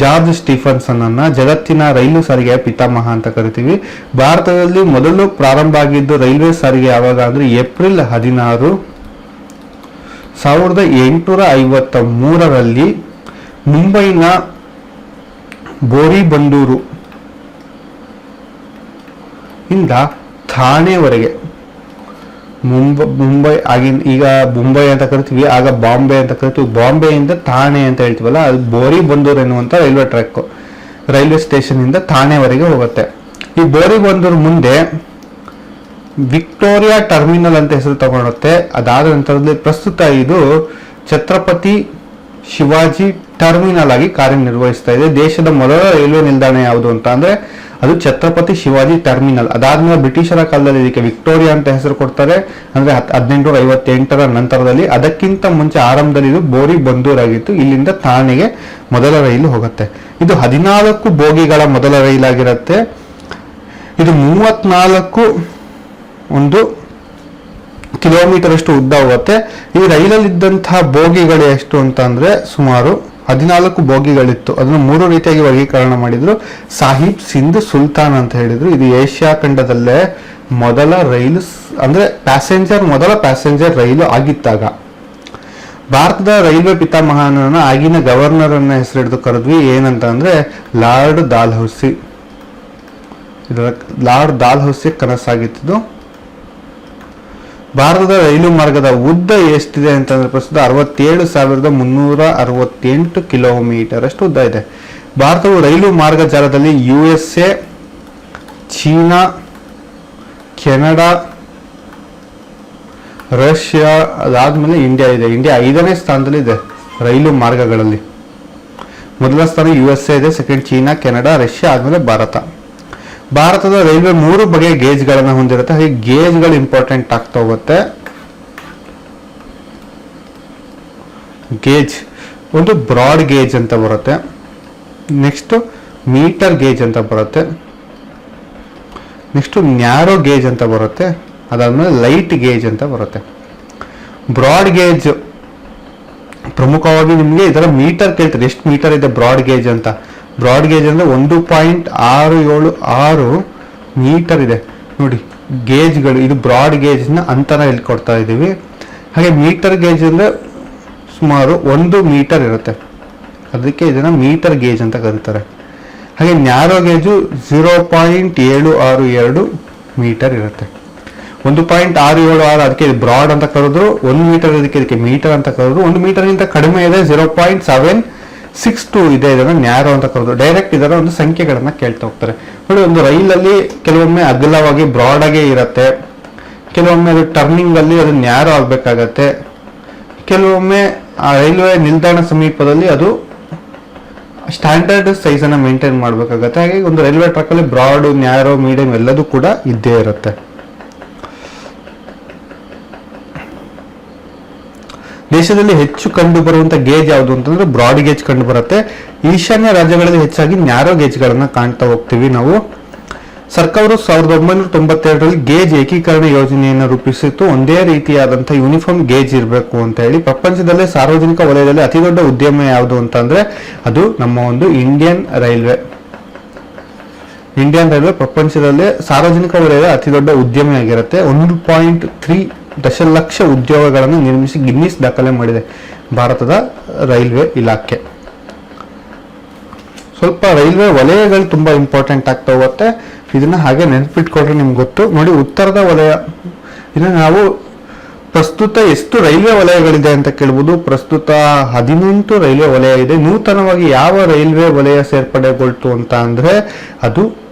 ಜಾರ್ಜ್ ಸ್ಟೀಫನ್ಸನ್ ಅನ್ನ ಜಗತ್ತಿನ ರೈಲು ಸಾರಿಗೆಯ ಪಿತಾಮಹ ಅಂತ ಕರಿತೀವಿ. ಭಾರತದಲ್ಲಿ ಮೊದಲು ಪ್ರಾರಂಭ ಆಗಿದ್ದು ರೈಲ್ವೆ ಸಾರಿಗೆ ಯಾವಾಗ ಅಂದ್ರೆ ಏಪ್ರಿಲ್ 16, 1853ರಲ್ಲಿ ಮುಂಬೈನ ಬೋರಿಬಂದೂರು ಇಂದ ಥಾಣೆವರೆಗೆ. ಮುಂಬೈ ಈಗ ಮುಂಬೈ ಅಂತ ಕರಿತೀವಿ, ಆಗ ಬಾಂಬೆ ಅಂತ ಕರಿತೀವಿ. ಬಾಂಬೆಯಿಂದ ಥಾಣೆ ಅಂತ ಹೇಳ್ತೀವಲ್ಲ, ಅದು ಬೋರಿಬಂದೂರು ಎನ್ನುವಂತ ರೈಲ್ವೆ ಸ್ಟೇಷನ್ ಇಂದ ಥಾಣೆವರೆಗೆ ಹೋಗುತ್ತೆ. ಈ ಬೋರಿಬಂದೂರು ಮುಂದೆ ವಿಕ್ಟೋರಿಯಾ ಟರ್ಮಿನಲ್ ಅಂತ ಹೆಸರು ತಗೊಳುತ್ತೆ. ಅದಾದ ನಂತರದಲ್ಲಿ ಪ್ರಸ್ತುತ ಇದು ಛತ್ರಪತಿ ಶಿವಾಜಿ ಟರ್ಮಿನಲ್ ಆಗಿ ಕಾರ್ಯನಿರ್ವಹಿಸ್ತಾ ಇದೆ. ದೇಶದ ಮೊದಲ ರೈಲ್ವೆ ನಿಲ್ದಾಣ ಯಾವುದು ಅಂತ ಅಂದ್ರೆ ಅದು ಛತ್ರಪತಿ ಶಿವಾಜಿ ಟರ್ಮಿನಲ್. ಅದಾದ್ಮೇಲೆ ಬ್ರಿಟಿಷರ ಕಾಲದಲ್ಲಿ ಇದಕ್ಕೆ ವಿಕ್ಟೋರಿಯಾ ಅಂತ ಹೆಸರು ಕೊಡ್ತಾರೆ, ಅಂದ್ರೆ 1858ರ ನಂತರದಲ್ಲಿ. ಅದಕ್ಕಿಂತ ಮುಂಚೆ ಆರಂಭದಲ್ಲಿ ಇದು ಬೋರಿಬಂದೂರ್ ಆಗಿತ್ತು. ಇಲ್ಲಿಂದ ಥಾಣೆಗೆ ಮೊದಲ ರೈಲು ಹೋಗುತ್ತೆ. ಇದು 14 ಬೋಗಿಗಳ ಮೊದಲ ರೈಲಾಗಿರುತ್ತೆ. ಇದು 34 ಕಿಲೋಮೀಟರ್ ಅಷ್ಟು ಉದ್ದ ಹೋಗುತ್ತೆ. ಈ ರೈಲಲ್ಲಿದ್ದಂತಹ ಬೋಗಿಗಳು ಎಷ್ಟು ಅಂತ ಅಂದ್ರೆ ಸುಮಾರು 14 ಬೋಗಿಗಳಿತ್ತು. ಅದನ್ನು 3 ರೀತಿಯಾಗಿ ವರ್ಗೀಕರಣ ಮಾಡಿದ್ರು. ಸಾಹಿಬ್, ಸಿಂಧ್, ಸುಲ್ತಾನ್ ಅಂತ ಹೇಳಿದ್ರು. ಇದು ಏಷ್ಯಾ ಖಂಡದಲ್ಲೇ ಮೊದಲ ರೈಲು ಅಂದ್ರೆ ಮೊದಲ ಪ್ಯಾಸೆಂಜರ್ ರೈಲು ಆಗಿತ್ತಾಗ. ಭಾರತದ ರೈಲ್ವೆ ಪಿತಾಮಹನ ಆಗಿನ ಗವರ್ನರ್ ಅನ್ನ ಹೆಸರಿಡಿದು ಕರೆದ್ವಿ. ಏನಂತ ಅಂದ್ರೆ ಲಾರ್ಡ್ ಡಾಲ್ಹೌಸಿ. ಲಾರ್ಡ್ ಡಾಲ್ಹೌಸಿ ಕನಸಾಗಿತ್ತು. ಭಾರತದ ರೈಲು ಮಾರ್ಗದ ಉದ್ದ ಎಷ್ಟಿದೆ ಅಂತಂದ್ರೆ ಪ್ರಸ್ತುತ 67,368 ಕಿಲೋಮೀಟರ್ ಅಷ್ಟು ಉದ್ದ ಇದೆ. ಭಾರತವು ರೈಲು ಮಾರ್ಗ ಜಾಲದಲ್ಲಿ USA, ಚೀನಾ, ಕೆನಡಾ, ರಷ್ಯಾ, ಅದಾದ್ಮೇಲೆ ಇಂಡಿಯಾ ಇದೆ. ಇಂಡಿಯಾ 5ನೇ ಸ್ಥಾನದಲ್ಲಿ ಇದೆ ರೈಲು ಮಾರ್ಗಗಳಲ್ಲಿ. ಮೊದಲ ಸ್ಥಾನ USA ಇದೆ, ಸೆಕೆಂಡ್ ಚೀನಾ, ಕೆನಡಾ, ರಷ್ಯಾ, ಆದ್ಮೇಲೆ ಭಾರತ. ಭಾರತದ ರೈಲ್ವೆ 3 ಬಗೆಯ ಗೇಜ್ಗಳನ್ನು ಹೊಂದಿರುತ್ತೆ. ಹಾಗೆ ಗೇಜ್ಗಳು ಇಂಪಾರ್ಟೆಂಟ್ ಆಗ್ತಾ ಹೋಗುತ್ತೆ. ಗೇಜ್ ಒಂದು ಬ್ರಾಡ್ ಗೇಜ್ ಅಂತ ಬರುತ್ತೆ. ನೆಕ್ಸ್ಟ್ ಮೀಟರ್ ಗೇಜ್ ಅಂತ ಬರುತ್ತೆ. ನೆಕ್ಸ್ಟ್ ನ್ಯಾರೋ ಗೇಜ್ ಅಂತ ಬರುತ್ತೆ. ಅದಾದ್ಮೇಲೆ ಲೈಟ್ ಗೇಜ್ ಅಂತ ಬರುತ್ತೆ. ಬ್ರಾಡ್ ಗೇಜ್ ಪ್ರಮುಖವಾಗಿ ನಿಮಗೆ ಇದರ ಮೀಟರ್ ಕೇಳ್ತಾರೆ, ಎಷ್ಟು ಮೀಟರ್ ಇದೆ ಬ್ರಾಡ್ ಗೇಜ್ ಅಂತ. ಬ್ರಾಡ್ ಗೇಜ್ ಅಂದ್ರೆ 1.676 ಮೀಟರ್ ಇದೆ ನೋಡಿ ಗೇಜ್ಗಳು. ಇದು ಬ್ರಾಡ್ ಗೇಜ್ನ ಅಂತರ ಇಲ್ಲಿ ಕೊಡ್ತಾ ಇದ್ದೀವಿ. ಹಾಗೆ ಮೀಟರ್ ಗೇಜ್ ಅಂದ್ರೆ ಸುಮಾರು 1 ಮೀಟರ್ ಇರುತ್ತೆ, ಅದಕ್ಕೆ ಇದನ್ನ ಮೀಟರ್ ಗೇಜ್ ಅಂತ ಕರೀತಾರೆ. ಹಾಗೆ ನ್ಯಾರೋ ಗೇಜು 0.762 ಮೀಟರ್ ಇರುತ್ತೆ. 1.676 ಅದಕ್ಕೆ ಬ್ರಾಡ್ ಅಂತ ಕರೆದ್ರು, 1 ಮೀಟರ್ ಇದಕ್ಕೆ ಮೀಟರ್ ಅಂತ ಕರೆದ್ರು. 1 ಮೀಟರ್ಗಿಂತ ಕಡಿಮೆ ಇದೆ 0.762 ಇದೆ, ಇದನ್ನ ನ್ಯಾರೋ ಅಂತ ಕರೆದ್ರು. ಡೈರೆಕ್ಟ್ ಇದರ ಒಂದು ಸಂಖ್ಯೆಗಳನ್ನ ಕೇಳ್ತಾ ಹೋಗ್ತಾರೆ ನೋಡಿ. ಒಂದು ರೈಲಲ್ಲಿ ಕೆಲವೊಮ್ಮೆ ಅಗಲವಾಗಿ ಬ್ರಾಡ್ ಆಗೇ ಇರುತ್ತೆ, ಕೆಲವೊಮ್ಮೆ ಅದು ಟರ್ನಿಂಗ್ ಅಲ್ಲಿ ಅದು ನ್ಯಾರೋ ಆಗ್ಬೇಕಾಗತ್ತೆ, ಕೆಲವೊಮ್ಮೆ ಆ ರೈಲ್ವೆ ನಿಲ್ದಾಣ ಸಮೀಪದಲ್ಲಿ ಅದು ಸ್ಟ್ಯಾಂಡರ್ಡ್ ಸೈಜ್ ಅನ್ನ ಮೇಂಟೈನ್ ಮಾಡಬೇಕಾಗತ್ತೆ. ಹಾಗೆ ಒಂದು ರೈಲ್ವೆ ಟ್ರ್ಯಾಕ್ ಅಲ್ಲಿ ಬ್ರಾಡ್, ನ್ಯಾರೋ, ಮೀಡಿಯಂ ಎಲ್ಲದೂ ಕೂಡ ಇದ್ದೇ ಇರುತ್ತೆ. ದೇಶದಲ್ಲಿ ಹೆಚ್ಚು ಕಂಡು ಬರುವಂತ ಗೇಜ್ ಯಾವುದು ಅಂತಂದ್ರೆ ಬ್ರಾಡ್ ಗೇಜ್ ಕಂಡು ಬರುತ್ತೆ. ಈಶಾನ್ಯ ರಾಜ್ಯಗಳಲ್ಲಿ ಹೆಚ್ಚಾಗಿ ನ್ಯಾರೋ ಗೇಜ್ ಗಳನ್ನ ಕಾಣ್ತಾ ಹೋಗ್ತೀವಿ ನಾವು. ಸರ್ಕಾರವು 1992ರಲ್ಲಿ ಗೇಜ್ ಏಕೀಕರಣ ಯೋಜನೆಯನ್ನು ರೂಪಿಸಿತ್ತು. ಒಂದೇ ರೀತಿಯಾದಂತಹ ಯೂನಿಫಾರ್ಮ್ ಗೇಜ್ ಇರಬೇಕು ಅಂತ ಹೇಳಿ. ಪ್ರಪಂಚದಲ್ಲೇ ಸಾರ್ವಜನಿಕ ವಲಯದಲ್ಲಿ ಅತಿ ದೊಡ್ಡ ಉದ್ಯಮ ಯಾವುದು ಅಂತಂದ್ರೆ ಅದು ನಮ್ಮ ಒಂದು ಇಂಡಿಯನ್ ರೈಲ್ವೆ. ಇಂಡಿಯನ್ ರೈಲ್ವೆ ಪ್ರಪಂಚದಲ್ಲೇ ಸಾರ್ವಜನಿಕ ವಲಯದ ಅತಿ ದೊಡ್ಡ ಉದ್ಯಮ ಆಗಿರುತ್ತೆ. 1.3 ದಶಲಕ್ಷ ಉದ್ಯೋಗಗಳನ್ನು ನಿರ್ಮಿಸಿ ಗಿನ್ನಿಸ್ ದಾಖಲೆ ಮಾಡಿದೆ ಭಾರತದ ರೈಲ್ವೆ ಇಲಾಖೆ. ಸ್ವಲ್ಪ ರೈಲ್ವೆ ವಲಯಗಳು ತುಂಬಾ ಇಂಪಾರ್ಟೆಂಟ್ ಆಗ್ತಾ ಹೋಗುತ್ತೆ. ಇದನ್ನ ಹಾಗೆ ನೆನಪಿಟ್ಕೊಂಡ್ರೆ ನಿಮ್ಗೆ ಗೊತ್ತು ನೋಡಿ. ಉತ್ತರದ ವಲಯ, ಇದನ್ನ ನಾವು ಪ್ರಸ್ತುತ ಎಷ್ಟು ರೈಲ್ವೆ ವಲಯಗಳಿದೆ ಅಂತ ಕೇಳ್ಬೋದು. ಪ್ರಸ್ತುತ 18 ರೈಲ್ವೆ ವಲಯ ಇದೆ. ನೂತನವಾಗಿ ಯಾವ ರೈಲ್ವೆ ವಲಯ ಸೇರ್ಪಡೆಗೊಳ್ತು ಅಂತ ಅಂದ್ರೆ ಅದು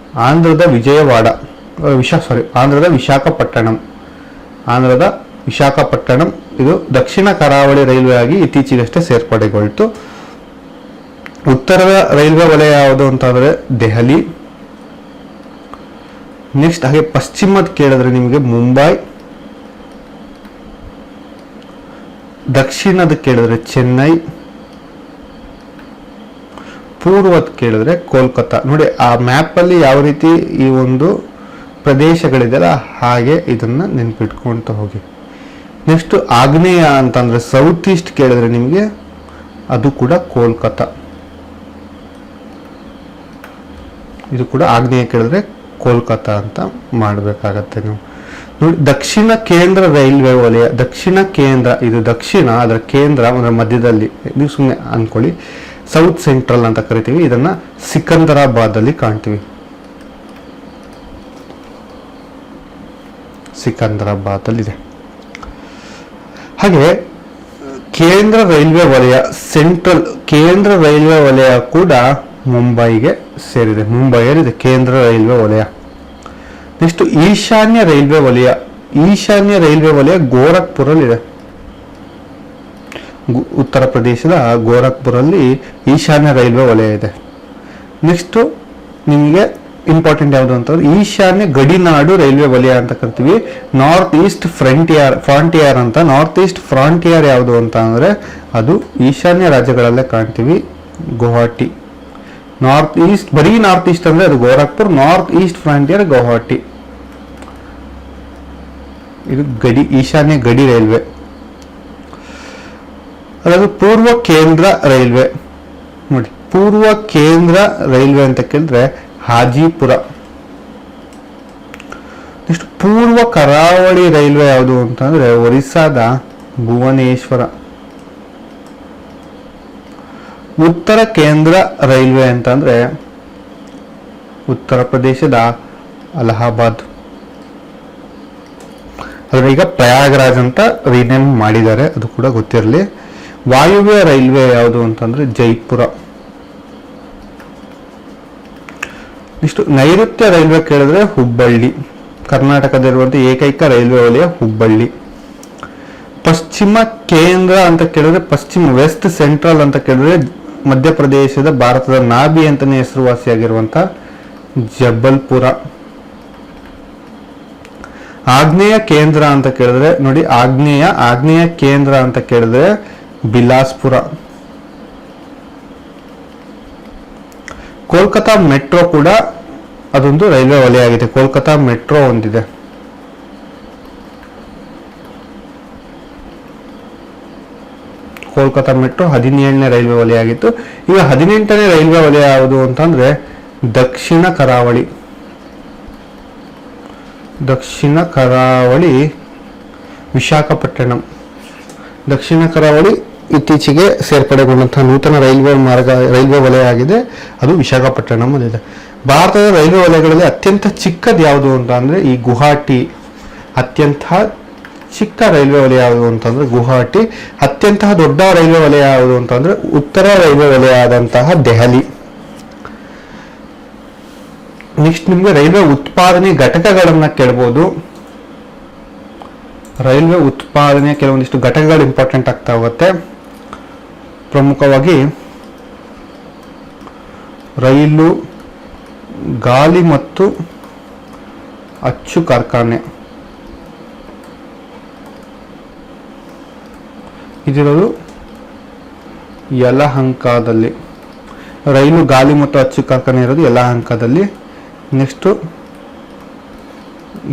ಆಂಧ್ರದ ವಿಶಾಖಪಟ್ಟಣಂ. ಇದು ದಕ್ಷಿಣ ಕರಾವಳಿ ರೈಲ್ವೆ ಆಗಿ ಇತ್ತೀಚೆಗಷ್ಟೇ ಸೇರ್ಪಡೆಗೊಳ್ತು. ಉತ್ತರದ ರೈಲ್ವೆ ವಲಯ ಯಾವುದು ಅಂತಂದ್ರೆ ದೆಹಲಿ. ನೆಕ್ಸ್ಟ್ ಹಾಗೆ ಪಶ್ಚಿಮದ ಕೇಳಿದ್ರೆ ನಿಮಗೆ ಮುಂಬೈ, ದಕ್ಷಿಣದ ಕೇಳಿದ್ರೆ ಚೆನ್ನೈ, ಪೂರ್ವದ ಕೇಳಿದ್ರೆ ಕೋಲ್ಕತ್ತಾ. ನೋಡಿ ಆ ಮ್ಯಾಪ್ ಅಲ್ಲಿ ಯಾವ ರೀತಿ ಈ ಒಂದು ಪ್ರದೇಶಗಳಿದೆಯಲ್ಲ ಹಾಗೆ ಇದನ್ನ ನೆನ್ಪಿಟ್ಕೊಂತ ಹೋಗಿ. ನೆಕ್ಸ್ಟ್ ಆಗ್ನೇಯ ಅಂತಂದ್ರೆ ಸೌತ್ ಈಸ್ಟ್ ಕೇಳಿದ್ರೆ ನಿಮಗೆ ಅದು ಕೂಡ ಕೋಲ್ಕತ್ತಾ. ಇದು ಕೂಡ ಆಗ್ನೇಯ ಕೇಳಿದ್ರೆ ಕೋಲ್ಕತ್ತಾ ಅಂತ ಮಾಡಬೇಕಾಗತ್ತೆ ನೀವು ನೋಡಿ. ದಕ್ಷಿಣ ಕೇಂದ್ರ ರೈಲ್ವೆ ವಲಯ, ದಕ್ಷಿಣ ಕೇಂದ್ರ, ಇದು ದಕ್ಷಿಣ, ಅದರ ಕೇಂದ್ರ ಅಂದ್ರೆ ಮಧ್ಯದಲ್ಲಿ, ನೀವು ಸುಮ್ಮನೆ ಅನ್ಕೊಳ್ಳಿ. ಸೌತ್ ಸೆಂಟ್ರಲ್ ಅಂತ ಕರಿತೀವಿ. ಇದನ್ನ ಸಿಕಂದರಾಬಾದ್ ಅಲ್ಲಿ ಕಾಣ್ತೀವಿ. ಸಿಕಂದರಾಬಾದ್ ಅಲ್ಲಿ ಇದೆ. ಹಾಗೆ ಕೇಂದ್ರ ರೈಲ್ವೆ ವಲಯ, ಸೆಂಟ್ರಲ್ ಕೇಂದ್ರ ರೈಲ್ವೆ ವಲಯ ಕೂಡ ಮುಂಬೈಗೆ ಸೇರಿದೆ. ಮುಂಬೈಯಲ್ಲಿದೆ ಕೇಂದ್ರ ರೈಲ್ವೆ ವಲಯ. ನೆಕ್ಸ್ಟ್ ಈಶಾನ್ಯ ರೈಲ್ವೆ ವಲಯ. ಈಶಾನ್ಯ ರೈಲ್ವೆ ವಲಯ ಗೋರಖ್ಪುರಲ್ಲಿದೆ. ಉತ್ತರ ಪ್ರದೇಶದ ಗೋರಖ್ಪುರಲ್ಲಿ ಈಶಾನ್ಯ ರೈಲ್ವೆ ವಲಯ ಇದೆ. ನೆಕ್ಸ್ಟ್ ನಿಮಗೆ ಇಂಪಾರ್ಟೆಂಟ್ ಯಾವುದು ಅಂತಂದ್ರೆ ಈಶಾನ್ಯ ಗಡಿನಾಡು ರೈಲ್ವೆ ವಲಯ ಅಂತ ಕರಿತೀವಿ. ನಾರ್ತ್ ಈಸ್ಟ್ ಫ್ರಾಂಟಿಯರ್ ಅಂತ. ನಾರ್ತ್ ಈಸ್ಟ್ ಫ್ರಾಂಟಿಯರ್ ಯಾವುದು ಅಂತ ಅಂದ್ರೆ ಅದು ಈಶಾನ್ಯ ರಾಜ್ಯಗಳಲ್ಲೇ ಕಾಣ್ತೀವಿ. ಗುವಾಹಟಿ. ನಾರ್ತ್ ಈಸ್ಟ್, ಬರೀ ನಾರ್ತ್ ಈಸ್ಟ್ ಅಂದ್ರೆ ಅದು Gorakhpur. North East frontier Guwahati. ಇದು ಗಡಿ, ಈಶಾನ್ಯ ಗಡಿ ರೈಲ್ವೆ. ಅದಾದ ಪೂರ್ವ ಕೇಂದ್ರ ರೈಲ್ವೆ ನೋಡಿ. ಪೂರ್ವ ಕೇಂದ್ರ ರೈಲ್ವೆ ಅಂತ ಕೇಳಿದ್ರೆ ಹಾಜಿಪುರ. ನೆಕ್ಸ್ಟ್ ಪೂರ್ವ ಕರಾವಳಿ ರೈಲ್ವೆ ಯಾವುದು ಅಂತಂದ್ರೆ ಒರಿಸ್ಸಾದ ಭುವನೇಶ್ವರ. ಉತ್ತರ ಕೇಂದ್ರ ರೈಲ್ವೆ ಅಂತಂದ್ರೆ ಉತ್ತರ ಪ್ರದೇಶದ ಅಲಹಾಬಾದ್. ಅದರ ಈಗ ಪ್ರಯಾಗ್ರಾಜ್ ಅಂತ ರೀನೇಮ್ ಮಾಡಿದ್ದಾರೆ, ಅದು ಕೂಡ ಗೊತ್ತಿರಲಿ. ವಾಯುವ್ಯ ರೈಲ್ವೆ ಯಾವುದು ಅಂತಂದ್ರೆ ಜೈಪುರ. ಇಷ್ಟು ನೈಋತ್ಯ ರೈಲ್ವೆ ಕೇಳಿದ್ರೆ ಹುಬ್ಬಳ್ಳಿ. ಕರ್ನಾಟಕದಲ್ಲಿರುವಂತಹ ಏಕೈಕ ರೈಲ್ವೆ ವಲಯ ಹುಬ್ಬಳ್ಳಿ. ಪಶ್ಚಿಮ ಕೇಂದ್ರ ಅಂತ ಕೇಳಿದ್ರೆ, ಪಶ್ಚಿಮ ವೆಸ್ಟ್ ಸೆಂಟ್ರಲ್ ಅಂತ ಕೇಳಿದ್ರೆ ಮಧ್ಯಪ್ರದೇಶದ ಭಾರತದ ನಾಭಿ ಅಂತಾನೆ ಹೆಸರುವಾಸಿಯಾಗಿರುವಂತಹ ಜಬಲ್ಪುರ. ಆಗ್ನೇಯ ಕೇಂದ್ರ ಅಂತ ಕೇಳಿದ್ರೆ ನೋಡಿ, ಆಗ್ನೇಯ ಕೇಂದ್ರ ಅಂತ ಕೇಳಿದ್ರೆ ಬಿಲಾಸ್ಪುರ. ಕೋಲ್ಕತಾ ಮೆಟ್ರೋ ಕೂಡ ಅದೊಂದು ರೈಲ್ವೆ ವಲಯ ಆಗಿದೆ. ಕೋಲ್ಕತಾ ಮೆಟ್ರೋ ಒಂದಿದೆ. ಕೋಲ್ಕತಾ ಮೆಟ್ರೋ 17ನೇ ರೈಲ್ವೆ ವಲಯ ಆಗಿತ್ತು. ಈಗ 18ನೇ ರೈಲ್ವೆ ವಲಯ ಯಾವುದು ಅಂತಂದ್ರೆ ದಕ್ಷಿಣ ಕರಾವಳಿ. ದಕ್ಷಿಣ ಕರಾವಳಿ ವಿಶಾಖಪಟ್ಟಣಂ. ದಕ್ಷಿಣ ಕರಾವಳಿ ಇತ್ತೀಚೆಗೆ ಸೇರ್ಪಡೆಗೊಂಡಂತಹ ನೂತನ ರೈಲ್ವೆ ವಲಯ ಆಗಿದೆ. ಅದು ವಿಶಾಖಪಟ್ಟಣಂ ಅಲ್ಲಿದೆ. ಭಾರತದ ರೈಲ್ವೆ ವಲಯಗಳಲ್ಲಿ ಅತ್ಯಂತ ಚಿಕ್ಕದು ಯಾವುದು ಅಂತ ಅಂದ್ರೆ ಈ ಗುವಾಹಟಿ. ಅತ್ಯಂತ ಚಿಕ್ಕ ರೈಲ್ವೆ ವಲಯ ಯಾವುದು ಅಂತಂದ್ರೆ ಗುವಾಹಟಿ. ಅತ್ಯಂತ ದೊಡ್ಡ ರೈಲ್ವೆ ವಲಯ ಯಾವುದು ಅಂತಂದ್ರೆ ಉತ್ತರ ರೈಲ್ವೆ ವಲಯ ಆದಂತಹ ದೆಹಲಿ. ನೆಕ್ಸ್ಟ್ ನಿಮ್ಗೆ ರೈಲ್ವೆ ಉತ್ಪಾದನೆ ಘಟಕಗಳನ್ನ ಕೇಳ್ಬೋದು. ರೈಲ್ವೆ ಉತ್ಪಾದನೆ ಕೆಲವೊಂದಿಷ್ಟು ಘಟಕಗಳು ಇಂಪಾರ್ಟೆಂಟ್ ಆಗ್ತಾ ಹೋಗುತ್ತೆ. ಪ್ರಮುಖವಾಗಿ ರೈಲು ಗಾಲಿ ಮತ್ತು ಅಚ್ಚು ಕಾರ್ಖಾನೆ ಇದಿರೋದು ಯಲಹಂಕದಲ್ಲಿ. ರೈಲು ಗಾಲಿ ಮತ್ತು ಅಚ್ಚು ಕಾರ್ಖಾನೆ ಇರೋದು ಯಲಹಂಕದಲ್ಲಿ. ನೆಕ್ಸ್ಟು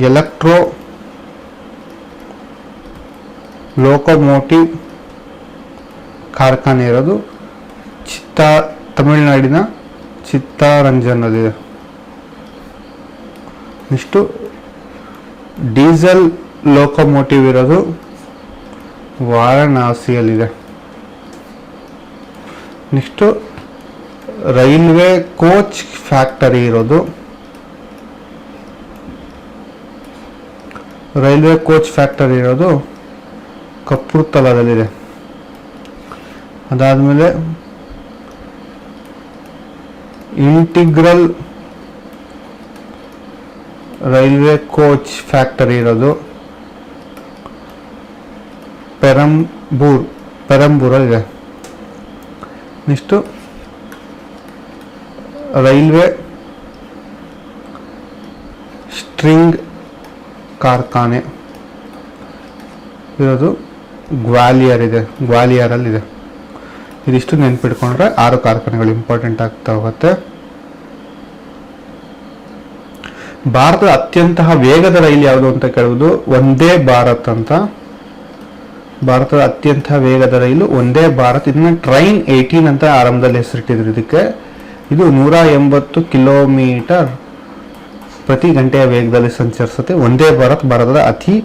ಎಲೆಕ್ಟ್ರೋ ಲೋಕೋಮೋಟಿವ್ ಕಾರ್ಖಾನೆ ಇರೋದು ತಮಿಳುನಾಡಿನ ಚಿತ್ತರಂಜನಲ್ಲಿದೆ. ನೆಕ್ಸ್ಟು ಡೀಸೆಲ್ ಲೋಕೋಮೋಟಿವ್ ಇರೋದು ವಾರಣಾಸಿಯಲ್ಲಿದೆ. ನೆಕ್ಸ್ಟು ರೈಲ್ವೆ ಕೋಚ್ ಫ್ಯಾಕ್ಟರಿ ಇರೋದು ಕಪೂರ್ತಲಾದಲ್ಲಿದೆ. ಅದಾದಮೇಲೆ ಇಂಟಿಗ್ರಲ್ ರೈಲ್ವೆ ಕೋಚ್ ಫ್ಯಾಕ್ಟರಿ ಇರೋದು ಪೆರಂಬೂರಲ್ಲಿದೆ. ನೆಕ್ಸ್ಟು ರೈಲ್ವೆ ಸ್ಟ್ರಿಂಗ್ ಕಾರ್ಖಾನೆ ಇರೋದು ಗ್ವಾಲಿಯರಲ್ಲಿದೆ. ಇದಿಷ್ಟು ನೆನ್ಪಿಟ್ಕೊಂಡ್ರೆ 6 ಕಾರ್ಖಾನೆಗಳು ಇಂಪಾರ್ಟೆಂಟ್ ಆಗ್ತಾ ಹೋಗುತ್ತೆ. ಭಾರತದ ಅತ್ಯಂತ ವೇಗದ ರೈಲು ಯಾವುದು ಅಂತ ಕೇಳುವುದು ವಂದೇ ಭಾರತ್ ಅಂತ. ಭಾರತದ ಅತ್ಯಂತ ವೇಗದ ರೈಲು ವಂದೇ ಭಾರತ್. ಇದನ್ನ ಟ್ರೈನ್ 18 ಅಂತ ಆರಂಭದಲ್ಲಿ ಹೆಸರಿಟ್ಟಿದ್ರು ಇದಕ್ಕೆ. ಇದು 180 ಕಿಲೋಮೀಟರ್ ಪ್ರತಿ ಗಂಟೆಯ ವೇಗದಲ್ಲಿ ಸಂಚರಿಸುತ್ತೆ. ವಂದೇ ಭಾರತ್ ಭಾರತದ ಅತಿ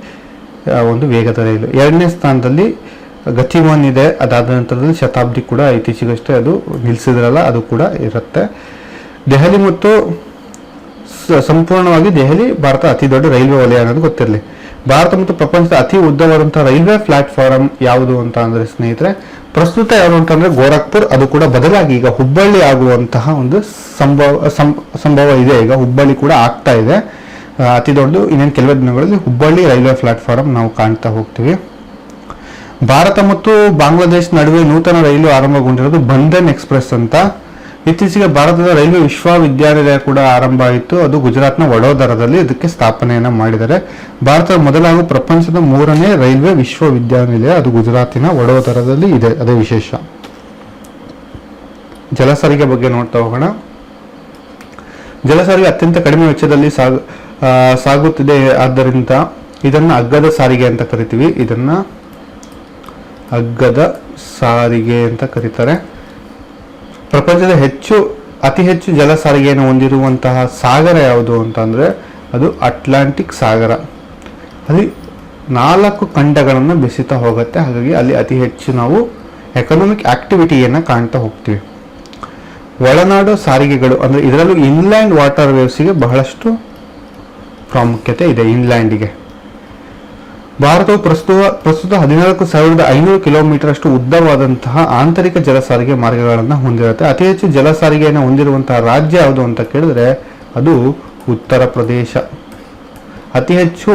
ಒಂದು ವೇಗದ ರೈಲು. 2ನೇ ಸ್ಥಾನದಲ್ಲಿ ಗತಿಮಾನ್ ಇದೆ. ಅದಾದ ನಂತರದಲ್ಲಿ ಶತಾಬ್ದಿ ಕೂಡ ಇತ್ತೀಚೆಗಷ್ಟೇ ಅದು ನಿಲ್ಲಿಸಿದ್ರಲ್ಲ, ಅದು ಕೂಡ ಇರುತ್ತೆ. ದೆಹಲಿ ಮತ್ತು ಸಂಪೂರ್ಣವಾಗಿ ದೆಹಲಿ ಭಾರತ ಅತಿ ದೊಡ್ಡ ರೈಲ್ವೆ ವಲಯ ಅನ್ನೋದು ಗೊತ್ತಿರಲಿ. ಭಾರತ ಮತ್ತು ಪ್ರಪಂಚದ ಅತಿ ಉದ್ದವಾದಂತಹ ರೈಲ್ವೆ ಪ್ಲಾಟ್ಫಾರ್ಮ್ ಯಾವುದು ಅಂತ ಅಂದ್ರೆ ಸ್ನೇಹಿತರೆ, ಪ್ರಸ್ತುತ ಯಾವುದು ಅಂತಂದ್ರೆ ಗೋರಖ್ಪುರ್. ಅದು ಕೂಡ ಬದಲಾಗಿ ಈಗ ಹುಬ್ಬಳ್ಳಿ ಆಗುವಂತಹ ಒಂದು ಸಂಭವ ಇದೆ. ಈಗ ಹುಬ್ಬಳ್ಳಿ ಕೂಡ ಆಗ್ತಾ ಇದೆ ಅತಿ ದೊಡ್ಡದು. ಇನ್ನೇನು ಕೆಲವೇ ದಿನಗಳಲ್ಲಿ ಹುಬ್ಬಳ್ಳಿ ರೈಲ್ವೆ ಪ್ಲಾಟ್ಫಾರ್ಮ್ ನಾವು ಕಾಣ್ತಾ ಹೋಗ್ತೀವಿ. ಭಾರತ ಮತ್ತು ಬಾಂಗ್ಲಾದೇಶ ನಡುವೆ ನೂತನ ರೈಲು ಆರಂಭಗೊಂಡಿರೋದು ಬಂಧನ್ ಎಕ್ಸ್ಪ್ರೆಸ್ ಅಂತ. ಇತ್ತೀಚೆಗೆ ಭಾರತದ ರೈಲ್ವೆ ವಿಶ್ವವಿದ್ಯಾನಿಲಯ ಕೂಡ ಆರಂಭ ಆಯಿತು. ಅದು ಗುಜರಾತ್ನ ವಡೋದರದಲ್ಲಿ ಇದಕ್ಕೆ ಸ್ಥಾಪನೆಯನ್ನ ಮಾಡಿದ್ದಾರೆ. ಭಾರತದ ಮೊದಲ ಹಾಗೂ ಪ್ರಪಂಚದ 3ನೇ ರೈಲ್ವೆ ವಿಶ್ವವಿದ್ಯಾನಿಲಯ ಅದು ಗುಜರಾತಿನ ವಡೋದರದಲ್ಲಿ ಇದೆ. ಅದೇ ವಿಶೇಷ. ಜಲಸಾರಿಗೆ ಬಗ್ಗೆ ನೋಡ್ತಾ ಹೋಗೋಣ. ಜಲಸಾರಿಗೆ ಅತ್ಯಂತ ಕಡಿಮೆ ವೆಚ್ಚದಲ್ಲಿ ಸಾಗುತ್ತಿದೆ. ಆದ್ದರಿಂದ ಇದನ್ನ ಅಗ್ಗದ ಸಾರಿಗೆ ಅಂತ ಕರಿತೀವಿ. ಇದನ್ನ ಅಗ್ಗದ ಸಾರಿಗೆ ಅಂತ ಕರೀತಾರೆ. ಪ್ರಪಂಚದ ಅತಿ ಹೆಚ್ಚು ಜಲ ಸಾರಿಗೆಯನ್ನು ಹೊಂದಿರುವಂತಹ ಸಾಗರ ಯಾವುದು ಅಂತಂದ್ರೆ ಅದು ಅಟ್ಲಾಂಟಿಕ್ ಸಾಗರ. ಅಲ್ಲಿ 4 ಖಂಡಗಳನ್ನು ಬೆಸೀತಾ ಹೋಗುತ್ತೆ. ಹಾಗಾಗಿ ಅಲ್ಲಿ ಅತಿ ಹೆಚ್ಚು ನಾವು ಎಕನಾಮಿಕ್ ಆಕ್ಟಿವಿಟಿಯನ್ನು ಕಾಣ್ತಾ ಹೋಗ್ತೀವಿ. ಒಳನಾಡು ಸಾರಿಗೆಗಳು ಅಂದ್ರೆ ಇದರಲ್ಲೂ ಇನ್ಲ್ಯಾಂಡ್ ವಾಟರ್ ವೇವ್ಸ್ಗೆ ಬಹಳಷ್ಟು ಪ್ರಾಮುಖ್ಯತೆ ಇದೆ. ಇನ್ಲ್ಯಾಂಡಿಗೆ ಭಾರತವು ಪ್ರಸ್ತುತ 14,500 ಕಿಲೋಮೀಟರ್ ಅಷ್ಟು ಉದ್ದವಾದಂತಹ ಆಂತರಿಕ ಜಲ ಸಾರಿಗೆ ಮಾರ್ಗಗಳನ್ನು ಹೊಂದಿರುತ್ತೆ. ಅತಿ ಹೆಚ್ಚು ಜಲ ಸಾರಿಗೆಯನ್ನು ಹೊಂದಿರುವಂತಹ ರಾಜ್ಯ ಯಾವುದು ಅಂತ ಕೇಳಿದ್ರೆ ಅದು ಉತ್ತರ ಪ್ರದೇಶ. ಅತಿ ಹೆಚ್ಚು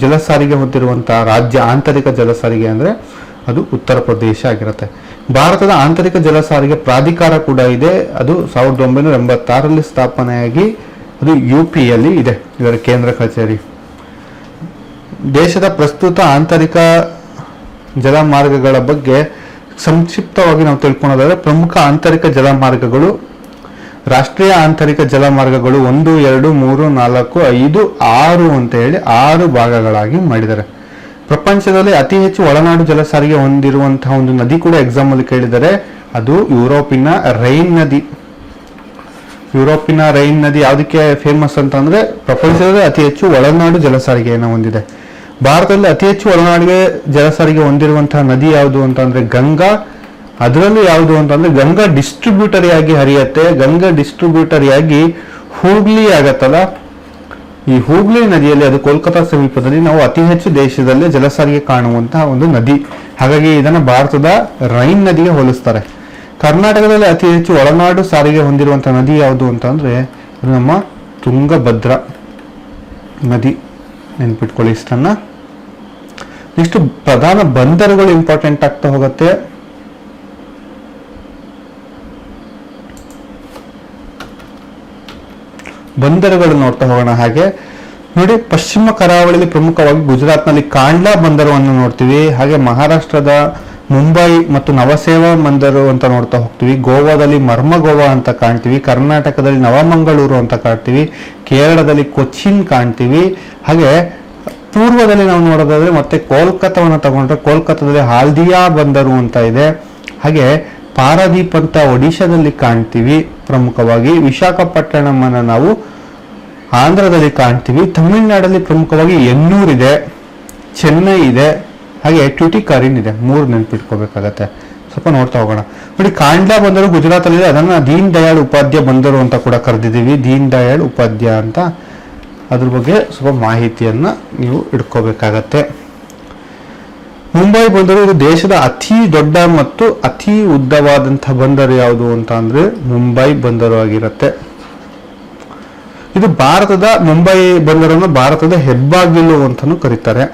ಜಲ ಸಾರಿಗೆ ಹೊಂದಿರುವಂತಹ ರಾಜ್ಯ ಆಂತರಿಕ ಜಲ ಸಾರಿಗೆ ಅಂದ್ರೆ ಅದು ಉತ್ತರ ಪ್ರದೇಶ ಆಗಿರುತ್ತೆ. ಭಾರತದ ಆಂತರಿಕ ಜಲ ಸಾರಿಗೆ ಪ್ರಾಧಿಕಾರ ಕೂಡ ಇದೆ. ಅದು 1986ರಲ್ಲಿ ಸ್ಥಾಪನೆಯಾಗಿ ಅದು UPಯಲ್ಲಿ ಇದೆ. ಇದರ ಕೇಂದ್ರ ಕಚೇರಿ. ದೇಶದ ಪ್ರಸ್ತುತ ಆಂತರಿಕ ಜಲಮಾರ್ಗಗಳ ಬಗ್ಗೆ ಸಂಕ್ಷಿಪ್ತವಾಗಿ ನಾವು ತಿಳ್ಕೊಳ್ಳೋದಾದ್ರೆ ಪ್ರಮುಖ ಆಂತರಿಕ ಜಲಮಾರ್ಗಗಳು ರಾಷ್ಟ್ರೀಯ ಆಂತರಿಕ ಜಲಮಾರ್ಗಗಳು 1, 2, 3, 4, 5, 6 ಅಂತ ಹೇಳಿ 6 ಭಾಗಗಳಾಗಿ ಮಾಡಿದ್ದಾರೆ. ಪ್ರಪಂಚದಲ್ಲಿ ಅತಿ ಹೆಚ್ಚು ಒಳನಾಡು ಜಲ ಸಾರಿಗೆ ಹೊಂದಿರುವಂತಹ ಒಂದು ನದಿ ಕೂಡ ಎಕ್ಸಾಮ್ ಅಲ್ಲಿ ಕೇಳಿದರೆ ಅದು ಯುರೋಪಿನ ರೈನ್ ನದಿ. ಯುರೋಪಿನ ರೈನ್ ನದಿ ಯಾವುದಕ್ಕೆ ಫೇಮಸ್ ಅಂತಂದ್ರೆ ಪ್ರಪಂಚದಲ್ಲಿ ಅತಿ ಹೆಚ್ಚು ಒಳನಾಡು ಜಲ ಸಾರಿಗೆಯನ್ನು ಹೊಂದಿದೆ. ಭಾರತದಲ್ಲಿ ಅತಿ ಹೆಚ್ಚು ಒಳನಾಡಿಗೆ ಜಲ ಸಾರಿಗೆ ಹೊಂದಿರುವಂತಹ ನದಿ ಯಾವುದು ಅಂತಂದ್ರೆ ಗಂಗಾ. ಅದರಲ್ಲೂ ಯಾವುದು ಅಂತಂದ್ರೆ ಗಂಗಾ ಡಿಸ್ಟ್ರಿಬ್ಯೂಟರಿ ಆಗಿ ಹರಿಯುತ್ತೆ. ಗಂಗಾ ಡಿಸ್ಟ್ರಿಬ್ಯೂಟರಿ ಆಗಿ ಹೂಗ್ಲಿ ಆಗತ್ತಲ್ಲ, ಈ ಹೂಗ್ಲಿ ನದಿಯಲ್ಲಿ, ಅದು ಕೋಲ್ಕತ್ತಾ ಸಮೀಪದಲ್ಲಿ ನಾವು ಅತಿ ಹೆಚ್ಚು ದೇಶದಲ್ಲಿ ಜಲ ಸಾರಿಗೆ ಕಾಣುವಂತಹ ಒಂದು ನದಿ. ಹಾಗಾಗಿ ಇದನ್ನು ಭಾರತದ ರೈನ್ ನದಿಗೆ ಹೋಲಿಸ್ತಾರೆ. ಕರ್ನಾಟಕದಲ್ಲಿ ಅತಿ ಹೆಚ್ಚು ಒಳನಾಡು ಸಾರಿಗೆ ಹೊಂದಿರುವಂತಹ ನದಿ ಯಾವುದು ಅಂತಂದ್ರೆ ಇದು ನಮ್ಮ ತುಂಗಭದ್ರಾ ನದಿ. ನೆನ್ಪಿಟ್ಕೊಳ್ಳಿ ಇಷ್ಟನ್ನ. ನೆಕ್ಸ್ಟ್ ಪ್ರಧಾನ ಬಂದರುಗಳು ಇಂಪಾರ್ಟೆಂಟ್ ಆಗ್ತಾ ಹೋಗುತ್ತೆ. ಬಂದರುಗಳು ನೋಡ್ತಾ ಹೋಗೋಣ. ಹಾಗೆ ನೋಡಿ, ಪಶ್ಚಿಮ ಕರಾವಳಿಯಲ್ಲಿ ಪ್ರಮುಖವಾಗಿ ಗುಜರಾತ್ನಲ್ಲಿ ಕಾಂಡ್ಲಾ ಬಂದರವನ್ನು ನೋಡ್ತೀವಿ. ಹಾಗೆ ಮಹಾರಾಷ್ಟ್ರದ ಮುಂಬೈ ಮತ್ತು ನವಸೇವಾ ಬಂದರು ಅಂತ ನೋಡ್ತಾ ಹೋಗ್ತೀವಿ. ಗೋವಾದಲ್ಲಿ ಮರ್ಮಗೋವಾ ಅಂತ ಕಾಣ್ತೀವಿ. ಕರ್ನಾಟಕದಲ್ಲಿ ನವಮಂಗಳೂರು ಅಂತ ಕಾಣ್ತೀವಿ. ಕೇರಳದಲ್ಲಿ ಕೊಚ್ಚಿನ್ ಕಾಣ್ತೀವಿ. ಹಾಗೆ ಪೂರ್ವದಲ್ಲಿ ನಾವು ನೋಡೋದಾದ್ರೆ ಮತ್ತೆ ಕೋಲ್ಕತ್ತಾವನ್ನು ತಗೊಂಡ್ರೆ ಕೋಲ್ಕತ್ತಾದಲ್ಲಿ ಹಾಲ್ದಿಯಾ ಬಂದರು ಅಂತ ಇದೆ. ಹಾಗೆ ಪಾರಾದೀಪ್ ಅಂತ ಒಡಿಶಾದಲ್ಲಿ ಕಾಣ್ತೀವಿ ಪ್ರಮುಖವಾಗಿ. ವಿಶಾಖಪಟ್ಟಣಂ ಅನ್ನು ನಾವು ಆಂಧ್ರದಲ್ಲಿ ಕಾಣ್ತೀವಿ. ತಮಿಳುನಾಡಲ್ಲಿ ಪ್ರಮುಖವಾಗಿ ಎನ್ನೂರ್ ಇದೆ, ಚೆನ್ನೈ ಇದೆ, ಹಾಗೆ ಟ್ಯುಟಿಕಾರಿನ್ ಇದೆ. 3 ನೆನ್ಪಿಟ್ಕೋಬೇಕಾಗತ್ತೆ. ಸ್ವಲ್ಪ ನೋಡ್ತಾ ಹೋಗೋಣ. ನೋಡಿ, ಕಾಂಡ್ಲಾ ಬಂದರು ಗುಜರಾತಲ್ಲಿದೆ. ಅದನ್ನ ದೀನ್ ದಯಾಳ್ ಉಪಾಧ್ಯಾಯ ಬಂದರು ಅಂತ ಕೂಡ ಕರೆದಿದ್ದೀವಿ. ದೀನ್ ದಯಾಳ್ ಉಪಾಧ್ಯಾಯ ಅಂತ. ಅದ್ರ ಬಗ್ಗೆ ಸ್ವಲ್ಪ ಮಾಹಿತಿಯನ್ನ ನೀವು ಇಟ್ಕೋಬೇಕಾಗತ್ತೆ. ಮುಂಬೈ ಬಂದರು ಇದು ದೇಶದ ಅತಿ ದೊಡ್ಡ ಮತ್ತು ಅತಿ ಉದ್ದವಾದಂತಹ ಬಂದರು ಯಾವುದು ಅಂತ ಅಂದ್ರೆ ಮುಂಬೈ ಬಂದರು ಆಗಿರುತ್ತೆ. ಇದು ಭಾರತದ ಮುಂಬೈ ಬಂದರನ್ನು ಭಾರತದ ಹೆಬ್ಬಾಗಿಲು ಅಂತಾನೂ ಕರೀತಾರೆ.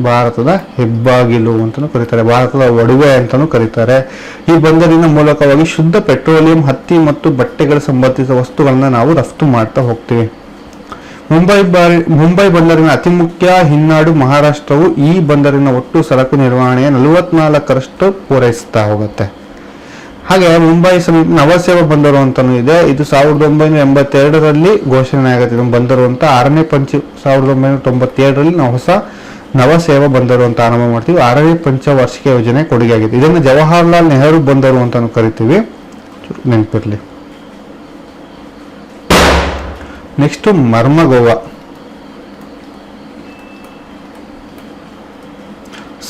ಭಾರತದ ಹೆಬ್ಬಾಗಿಲು ಅಂತಾನೂ ಕರೀತಾರೆ. ಭಾರತದ ಒಡವೆ ಅಂತಾನೂ ಕರೀತಾರೆ. ಈ ಬಂದರಿನ ಮೂಲಕವಾಗಿ ಶುದ್ಧ ಪೆಟ್ರೋಲಿಯಂ, ಹತ್ತಿ ಮತ್ತು ಬಟ್ಟೆಗಳ ಸಂಬಂಧಿಸಿದ ವಸ್ತುಗಳನ್ನ ನಾವು ರಫ್ತು ಮಾಡ್ತಾ ಹೋಗ್ತೀವಿ. ಮುಂಬೈ ಬಂದರಿನ ಅತಿ ಮುಖ್ಯ ಹಿನ್ನಾಡು ಮಹಾರಾಷ್ಟ್ರವು ಈ ಬಂದರಿನ ಒಟ್ಟು ಸರಕು ನಿರ್ವಹಣೆಯ 44% ಪೂರೈಸ್ತಾ ಹೋಗುತ್ತೆ. ಹಾಗೆ ಮುಂಬೈ ಸಮೀಪ ನವಸೇವಾ ಬಂದರು ಅಂತಾನೂ ಇದೆ. ಇದು 1982ರಲ್ಲಿ ಘೋಷಣೆ ಆಗುತ್ತೆ ಬಂದರು ಅಂತ. 1997ರಲ್ಲಿ ನಾವು ಹೊಸ ನವಸೇವಾ ಬಂದರು ಅಂತ ಆರಂಭ ಮಾಡ್ತೀವಿ. 6ನೇ ಪಂಚವಾರ್ಷಿಕ ಯೋಜನೆ ಕೊಡುಗೆ ಆಗಿದೆ. ಇದನ್ನು ಜವಾಹರ್ಲಾಲ್ ನೆಹರು ಬಂದರು ಅಂತಾನು ಕರಿತೀವಿ, ನೆನಪಿರ್ಲಿ. ನೆಕ್ಸ್ಟ್ ಮರ್ಮಗೋವಾ.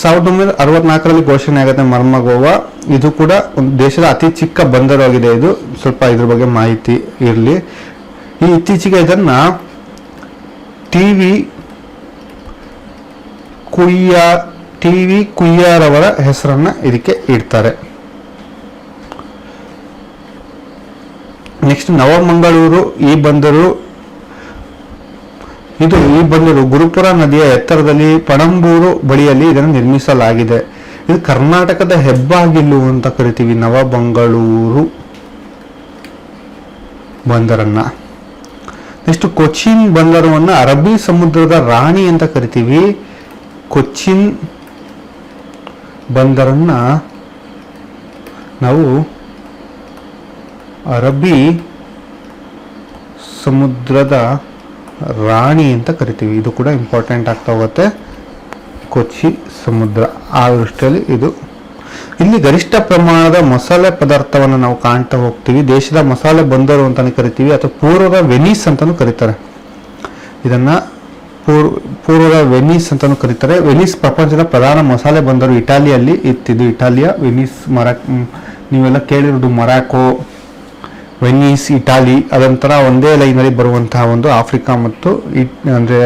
1964ರಲ್ಲಿ ಘೋಷಣೆ ಆಗುತ್ತೆ ಮರ್ಮಗೋವಾ. ಇದು ಕೂಡ ಒಂದು ದೇಶದ ಅತಿ ಚಿಕ್ಕ ಬಂದರು ಆಗಿದೆ. ಇದು ಸ್ವಲ್ಪ ಇದ್ರ ಬಗ್ಗೆ ಮಾಹಿತಿ ಇರಲಿ. ಈ ಇತ್ತೀಚೆಗೆ ಇದನ್ನ ಟಿವಿ ಕುಯ್ಯಾರವರ ಹೆಸರನ್ನ ಇದಕ್ಕೆ ಇಡ್ತಾರೆ. ನೆಕ್ಸ್ಟ್ ನವಮಂಗಳೂರು. ಈ ಬಂದರು ಗುರುಪುರ ನದಿಯ ಎತ್ತರದಲ್ಲಿ ಪಣಂಬೂರು ಬಳಿಯಲ್ಲಿ ಇದನ್ನು ನಿರ್ಮಿಸಲಾಗಿದೆ. ಇದು ಕರ್ನಾಟಕದ ಹೆಬ್ಬಾಗಿಲು ಅಂತ ಕರಿತೀವಿ ನವಮಂಗಳೂರು ಬಂದರನ್ನ. ನೆಕ್ಸ್ಟ್ ಕೊಚ್ಚಿನ್ ಬಂದರನ್ನ ಅರಬ್ಬಿ ಸಮುದ್ರದ ರಾಣಿ ಅಂತ ಕರಿತೀವಿ. ಕೊಚ್ಚಿನ್ ಬಂದರನ್ನ ನಾವು ಅರಬ್ಬಿ ಸಮುದ್ರದ ರಾಣಿ ಅಂತ ಕರಿತೀವಿ. ಇದು ಕೂಡ ಇಂಪಾರ್ಟೆಂಟ್ ಆಗ್ತಾ ಹೋಗುತ್ತೆ. ಕೊಚ್ಚಿ ಸಮುದ್ರ ಆ ದೃಷ್ಟಿಯಲ್ಲಿ ಇದು. ಇಲ್ಲಿ ಗರಿಷ್ಠ ಪ್ರಮಾಣದ ಮಸಾಲೆ ಪದಾರ್ಥವನ್ನು ನಾವು ಕಾಣ್ತಾ ಹೋಗ್ತೀವಿ. ದೇಶದ ಮಸಾಲೆ ಬಂದರು ಅಂತಾನೆ ಕರಿತೀವಿ, ಅಥವಾ ಪೂರ್ವದ ವೆನಿಸ್ ಅಂತಾನು ಕರೀತಾರೆ. ಇದನ್ನ ಪೂರ್ವದ ವೆನಿಸ್ ಅಂತಾನು ಕರೀತಾರೆ. ವೆನಿಸ್ ಪ್ರಪಂಚದ ಪ್ರಧಾನ ಮಸಾಲೆ ಬಂದರು ಇಟಾಲಿಯಲ್ಲಿ ಇತ್ತಿದ್ದು. ಇಟಾಲಿಯ ವೆನಿಸ್, ನೀವೆಲ್ಲ ಕೇಳಿರೋದು ಮೊರಾಕೋ, ವೆನಿಸ್, ಇಟಾಲಿ, ಅದೊಂಥರ ಒಂದೇ ಲೈನಲ್ಲಿ ಬರುವಂತಹ ಒಂದು ಆಫ್ರಿಕಾ ಮತ್ತು ಅಂದ್ರೆ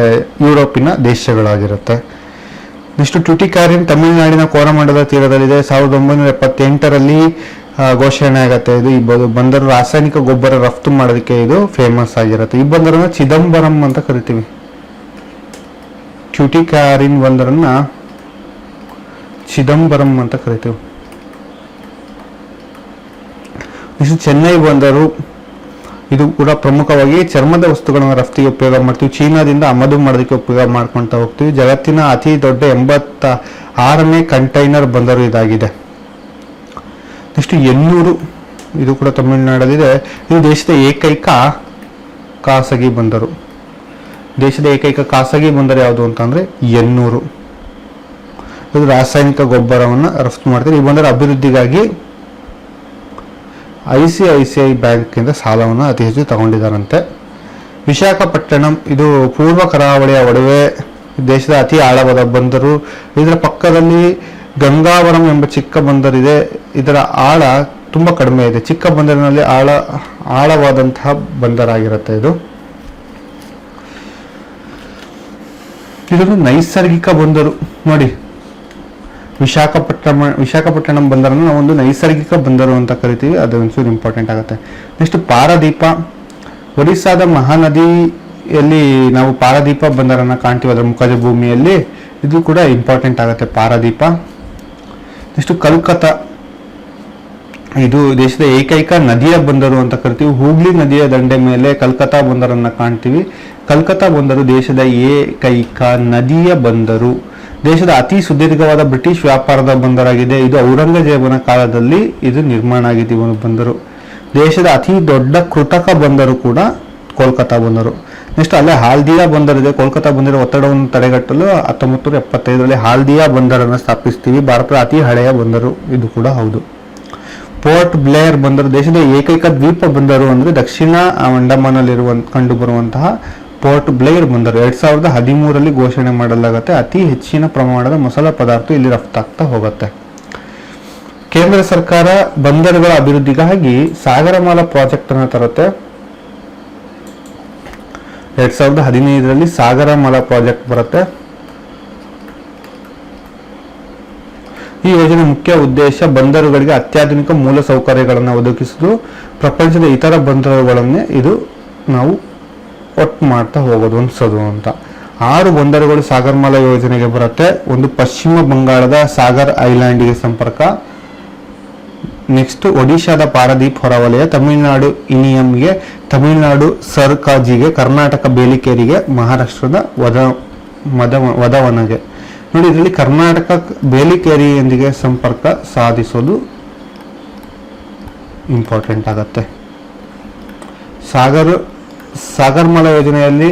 ಯುರೋಪಿನ ದೇಶಗಳಾಗಿರುತ್ತೆ. ನೆಕ್ಸ್ಟ್ ಟ್ಯುಟಿಕಾರಿನ್ ತಮಿಳುನಾಡಿನ ಕೋರಮಂಡಲ ತೀರದಲ್ಲಿದೆ. 1978ರಲ್ಲಿ ಘೋಷಣೆ ಆಗುತ್ತೆ. ಇದು ಈ ಬಂದರು ರಾಸಾಯನಿಕ ಗೊಬ್ಬರ ರಫ್ತು ಮಾಡೋದಕ್ಕೆ ಇದು ಫೇಮಸ್ ಆಗಿರುತ್ತೆ. ಈ ಬಂದರನ್ನ ಚಿದಂಬರಂ ಅಂತ ಕರಿತೀವಿ. ಟ್ಯುಟಿಕಾರಿನ್ ಬಂದರನ್ನ ಚಿದಂಬರಂ ಅಂತ ಕರಿತೀವಿ. ನೆಕ್ಸ್ಟ್ ಚೆನ್ನೈ ಬಂದರು. ಇದು ಕೂಡ ಪ್ರಮುಖವಾಗಿ ಚರ್ಮದ ವಸ್ತುಗಳನ್ನು ರಫ್ತಿಗೆ ಉಪಯೋಗ ಮಾಡ್ತೀವಿ. ಚೀನಾದಿಂದ ಆಮದು ಮಾಡೋದಕ್ಕೆ ಉಪಯೋಗ ಮಾಡ್ಕೊಳ್ತಾ ಹೋಗ್ತೀವಿ. ಜಗತ್ತಿನ ಅತಿ ದೊಡ್ಡ 86ನೇ ಕಂಟೈನರ್ ಬಂದರು ಇದಾಗಿದೆ. ನೆಕ್ಸ್ಟ್ ಎನ್ನೂರು. ಇದು ಕೂಡ ತಮಿಳುನಾಡಲ್ಲಿದೆ. ಇದು ದೇಶದ ಏಕೈಕ ಖಾಸಗಿ ಬಂದರು. ದೇಶದ ಏಕೈಕ ಖಾಸಗಿ ಬಂದರು ಯಾವುದು ಅಂತಂದರೆ ಎನ್ನೂರು. ಇದು ರಾಸಾಯನಿಕ ಗೊಬ್ಬರವನ್ನು ರಫ್ತು ಮಾಡ್ತಾರೆ. ಈ ಬಂದರ ಅಭಿವೃದ್ಧಿಗಾಗಿ ICICI ಬ್ಯಾಂಕಿಂದ ಸಾಲವನ್ನು ಅತಿ ಹೆಚ್ಚು ತಗೊಂಡಿದ್ದಾರಂತೆ. ವಿಶಾಖಪಟ್ಟಣಂ ಇದು ಪೂರ್ವ ಕರಾವಳಿಯ ಒಡವೆ, ದೇಶದ ಅತಿ ಆಳವಾದ ಬಂದರು. ಇದರ ಪಕ್ಕದಲ್ಲಿ ಗಂಗಾವರಂ ಎಂಬ ಚಿಕ್ಕ ಬಂದರಿದೆ. ಇದರ ಆಳ ತುಂಬ ಕಡಿಮೆ ಇದೆ. ಚಿಕ್ಕ ಬಂದರಿನಲ್ಲಿ ಆಳವಾದಂತಹ ಬಂದರಾಗಿರುತ್ತೆ ಇದು. ಇದೊಂದು ನೈಸರ್ಗಿಕ ಬಂದರು ನೋಡಿ. ವಿಶಾಖಪಟ್ಟಣಂ ಬಂದರನ್ನು ನಾವು ಒಂದು ನೈಸರ್ಗಿಕ ಬಂದರು ಅಂತ ಕರಿತೀವಿ. ಅದು ಒಂಚೂರು ಇಂಪಾರ್ಟೆಂಟ್ ಆಗುತ್ತೆ. ನೆಕ್ಸ್ಟ್ ಪಾರದೀಪ. ಒಡಿಸ್ಸಾದ ಮಹಾನದಿಯಲ್ಲಿ ನಾವು ಪಾರದೀಪ ಬಂದರನ್ನು ಕಾಣ್ತೀವಿ, ಅದರ ಮುಖಜ ಭೂಮಿಯಲ್ಲಿ. ಇದು ಕೂಡ ಇಂಪಾರ್ಟೆಂಟ್ ಆಗುತ್ತೆ ಪಾರದೀಪ. ನೆಕ್ಸ್ಟ್ ಕಲ್ಕತ್ತಾ. ಇದು ದೇಶದ ಏಕೈಕ ನದಿಯ ಬಂದರು ಅಂತ ಕರಿತೀವಿ. ಹೂಗ್ಲಿ ನದಿಯ ದಂಡೆ ಮೇಲೆ ಕಲ್ಕತ್ತಾ ಬಂದರನ್ನು ಕಾಣ್ತೀವಿ. ಕಲ್ಕತ್ತಾ ಬಂದರು ದೇಶದ ಏಕೈಕ ನದಿಯ ಬಂದರು. ದೇಶದ ಅತಿ ಸುದೀರ್ಘವಾದ ಬ್ರಿಟಿಷ್ ವ್ಯಾಪಾರದ ಬಂದರಾಗಿದೆ. ಇದು ಔರಂಗಜೇಬನ ಕಾಲದಲ್ಲಿ ಇದು ನಿರ್ಮಾಣ ಆಗಿದೆ ಒಂದು ಬಂದರು. ದೇಶದ ಅತಿ ದೊಡ್ಡ ಕೃತಕ ಬಂದರು ಕೂಡ ಕೋಲ್ಕತ್ತಾ ಬಂದರು. ನೆಕ್ಸ್ಟ್ ಅಲ್ಲೇ ಹಾಲ್ದಿಯಾ ಬಂದರಿದೆ. ಕೋಲ್ಕತ್ತಾ ಬಂದರ ಒತ್ತಡವನ್ನು ತಡೆಗಟ್ಟಲು 1975ರಲ್ಲಿ ಹಾಲ್ದಿಯಾ ಬಂದರನ್ನು ಸ್ಥಾಪಿಸ್ತೀವಿ. ಭಾರತದ ಅತಿ ಹಳೆಯ ಬಂದರು ಇದು ಕೂಡ ಹೌದು. ಪೋರ್ಟ್ ಬ್ಲೇರ್ ಬಂದರು ದೇಶದ ಏಕೈಕ ದ್ವೀಪ ಬಂದರು ಅಂದರೆ ದಕ್ಷಿಣ ಅಂಡಮಾನಲ್ಲಿರುವ ಕಂಡುಬರುವಂತಹ ಪೋರ್ಟ್ ಬ್ಲೇರ್ ಬಂದರು 2013ರಲ್ಲಿ ಘೋಷಣೆ ಮಾಡಲಾಗುತ್ತೆ. ಅತಿ ಹೆಚ್ಚಿನ ಪ್ರಮಾಣದ ಮಸಾಲ ಪದಾರ್ಥ ಇಲ್ಲಿ ರಫ್ತಾಗ್ತಾ ಹೋಗುತ್ತೆ. ಕೇಂದ್ರ ಸರ್ಕಾರ ಬಂದರುಗಳ ಅಭಿವೃದ್ಧಿಗಾಗಿ ಸಾಗರಮಾಲಾ ಪ್ರಾಜೆಕ್ಟ್ ಅನ್ನು ತರುತ್ತೆ. 2015ರಲ್ಲಿ ಸಾಗರಮಾಲಾ ಪ್ರಾಜೆಕ್ಟ್ ಬರುತ್ತೆ. ಈ ಯೋಜನೆ ಮುಖ್ಯ ಉದ್ದೇಶ ಬಂದರುಗಳಿಗೆ ಅತ್ಯಾಧುನಿಕ ಮೂಲ ಸೌಕರ್ಯಗಳನ್ನು ಒದಗಿಸುವುದು. ಪ್ರಪಂಚದ ಇತರ ಬಂದರುಗಳನ್ನೇ ಇದು ನಾವು ಒಟ್ಟು ಮಾಡ್ತಾ ಹೋಗೋದು, ಹೊಂದಿಸೋದು ಅಂತ. 6 ಬಂದರುಗಳು ಸಾಗರಮಾಲಾ ಯೋಜನೆಗೆ ಬರುತ್ತೆ. ಒಂದು ಪಶ್ಚಿಮ ಬಂಗಾಳದ ಸಾಗರ್ ಐಲ್ಯಾಂಡ್ಗೆ ಸಂಪರ್ಕ. ನೆಕ್ಸ್ಟ್ ಒಡಿಶಾದ ಪಾರದೀಪ್ ಹೊರವಲಯ, ತಮಿಳುನಾಡು ಇನಿಯಂಗೆ, ತಮಿಳುನಾಡು ಸರ್ಕಾಜಿಗೆ, ಕರ್ನಾಟಕ ಬೇಲಿಕೇರಿಗೆ, ಮಹಾರಾಷ್ಟ್ರದ ವದವನಗೆ. ನೋಡಿ, ಇದರಲ್ಲಿ ಕರ್ನಾಟಕ ಬೇಲಿಕೇರಿಯೊಂದಿಗೆ ಸಂಪರ್ಕ ಸಾಧಿಸೋದು ಇಂಪಾರ್ಟೆಂಟ್ ಆಗತ್ತೆ. ಸಾಗರಮಾಲಾ ಯೋಜನೆಯಲ್ಲಿ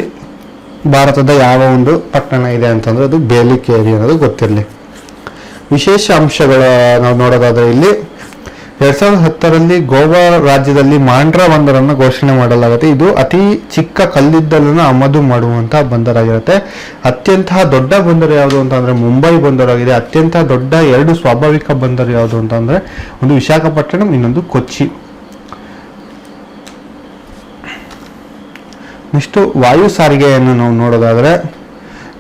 ಭಾರತದ ಯಾವ ಒಂದು ಪಟ್ಟಣ ಇದೆ ಅಂತಂದ್ರೆ ಅದು ಬೇಲಿಕೇರಿ ಅನ್ನೋದು ಗೊತ್ತಿರಲಿ. ವಿಶೇಷ ಅಂಶಗಳ ನಾವು ನೋಡೋದಾದ್ರೆ ಇಲ್ಲಿ 2010ರಲ್ಲಿ ಗೋವಾ ರಾಜ್ಯದಲ್ಲಿ ಮಾಂಡ್ರಾ ಬಂದರನ್ನು ಘೋಷಣೆ ಮಾಡಲಾಗುತ್ತೆ. ಇದು ಅತಿ ಚಿಕ್ಕ ಕಲ್ಲಿದ್ದಲನ್ನು ಆಮದು ಮಾಡುವಂತಹ ಬಂದರಾಗಿರುತ್ತೆ. ಅತ್ಯಂತ ದೊಡ್ಡ ಬಂದರು ಯಾವುದು ಅಂತಂದ್ರೆ ಮುಂಬೈ ಬಂದರಾಗಿದೆ. ಅತ್ಯಂತ ದೊಡ್ಡ 2 ಸ್ವಾಭಾವಿಕ ಬಂದರು ಯಾವುದು ಅಂತಂದ್ರೆ ಒಂದು ವಿಶಾಖಪಟ್ಟಣಂ, ಇನ್ನೊಂದು ಕೊಚ್ಚಿ. ನೆಕ್ಸ್ಟ್ ವಾಯು ಸಾರಿಗೆಯನ್ನು ನಾವು ನೋಡೋದಾದ್ರೆ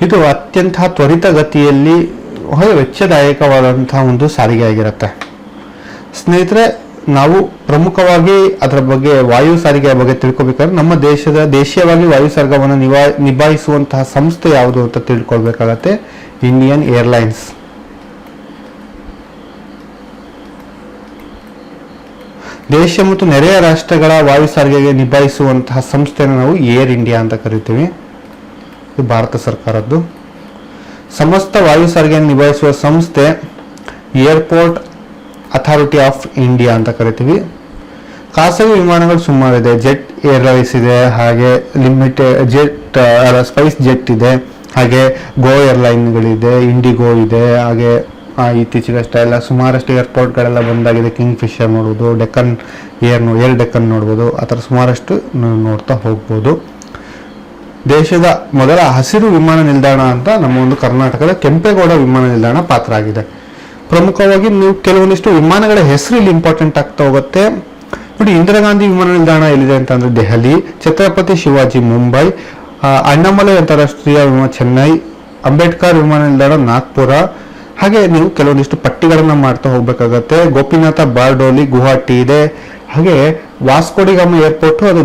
ಇದು ಅತ್ಯಂತ ತ್ವರಿತಗತಿಯಲ್ಲಿ ವೆಚ್ಚದಾಯಕವಾದಂತಹ ಒಂದು ಸಾರಿಗೆ ಆಗಿರುತ್ತೆ. ಸ್ನೇಹಿತರೆ, ನಾವು ಪ್ರಮುಖವಾಗಿ ಅದರ ಬಗ್ಗೆ ವಾಯು ಸಾರಿಗೆಯ ಬಗ್ಗೆ ತಿಳ್ಕೊಬೇಕಾದ್ರೆ ನಮ್ಮ ದೇಶೀಯವಾಗಿ ವಾಯು ಸಾರಿಗೆಯನ್ನು ನಿಭಾಯಿಸುವಂತಹ ಸಂಸ್ಥೆ ಯಾವುದು ಅಂತ ತಿಳ್ಕೊಳ್ಬೇಕಾಗತ್ತೆ. Indian airlines. ದೇಶ ಮತ್ತು ನೆರೆಯ ರಾಷ್ಟ್ರಗಳ ವಾಯು ಸಾರಿಗೆಗೆ ನಿಭಾಯಿಸುವಂತಹ ಸಂಸ್ಥೆಯನ್ನು ನಾವು ಏರ್ ಇಂಡಿಯಾ ಅಂತ ಕರಿತೀವಿ. ಇದು ಭಾರತ ಸರ್ಕಾರದ್ದು. ಸಮಸ್ತ ವಾಯು ಸಾರಿಗೆಯನ್ನು ನಿಭಾಯಿಸುವ ಸಂಸ್ಥೆ ಏರ್ಪೋರ್ಟ್ ಅಥಾರಿಟಿ ಆಫ್ ಇಂಡಿಯಾ ಅಂತ ಕರಿತೀವಿ. ಖಾಸಗಿ ವಿಮಾನಗಳು ಸುಮಾರಿದೆ. ಜೆಟ್ ಏರ್ಲೈನ್ಸ್ ಇದೆ, ಹಾಗೆ ಸ್ಪೈಸ್ ಜೆಟ್ ಇದೆ, ಹಾಗೆ ಗೋ ಏರ್ಲೈನ್ಗಳಿದೆ, ಇಂಡಿಗೋ ಇದೆ, ಹಾಗೆ ಇತ್ತೀಚೆಗಷ್ಟೇ ಎಲ್ಲ ಸುಮಾರಷ್ಟು ಏರ್ಪೋರ್ಟ್ಗಳೆಲ್ಲ ಬಂದಾಗಿದೆ. ಕಿಂಗ್ ಫಿಶರ್ ನೋಡ್ಬೋದು, ಡೆಕ್ಕನ್ ಏರ್ ಡೆಕ್ಕನ್ ನೋಡ್ಬೋದು, ಆ ಥರ ಸುಮಾರಷ್ಟು ನೋಡ್ತಾ ಹೋಗ್ಬೋದು. ದೇಶದ ಮೊದಲ ಹಸಿರು ವಿಮಾನ ನಿಲ್ದಾಣ ಅಂತ ನಮ್ಮ ಒಂದು ಕರ್ನಾಟಕದ ಕೆಂಪೇಗೌಡ ವಿಮಾನ ನಿಲ್ದಾಣ ಪಾತ್ರ ಆಗಿದೆ. ಪ್ರಮುಖವಾಗಿ ನೀವು ಕೆಲವೊಂದಿಷ್ಟು ವಿಮಾನಗಳ ಹೆಸರು ಇಲ್ಲಿ ಇಂಪಾರ್ಟೆಂಟ್ ಆಗ್ತಾ ಹೋಗುತ್ತೆ ನೋಡಿ. ಇಂದಿರಾ ಗಾಂಧಿ ವಿಮಾನ ನಿಲ್ದಾಣ ಎಲ್ಲಿದೆ ಅಂತಂದ್ರೆ ದೆಹಲಿ, ಛತ್ರಪತಿ ಶಿವಾಜಿ ಮುಂಬೈ, ಅಣ್ಣಾಮಲೈ ಅಂತಾರಾಷ್ಟ್ರೀಯ ವಿಮಾನ ಚೆನ್ನೈ, ಅಂಬೇಡ್ಕರ್ ವಿಮಾನ ನಿಲ್ದಾಣ ನಾಗ್ಪುರ. ಹಾಗೆ ನೀವು ಕೆಲವೊಂದಿಷ್ಟು ಪಟ್ಟಿಗಳನ್ನ ಮಾಡ್ತಾ ಹೋಗ್ಬೇಕಾಗತ್ತೆ. ಗೋಪಿನಾಥ ಬಾರ್ಡೋಲಿ ಗುವಾಹಟಿ ಇದೆ. ಹಾಗೆ ವಾಸ್ಕೋಡಿಗಾಮ ಏರ್ಪೋರ್ಟ್, ಅದು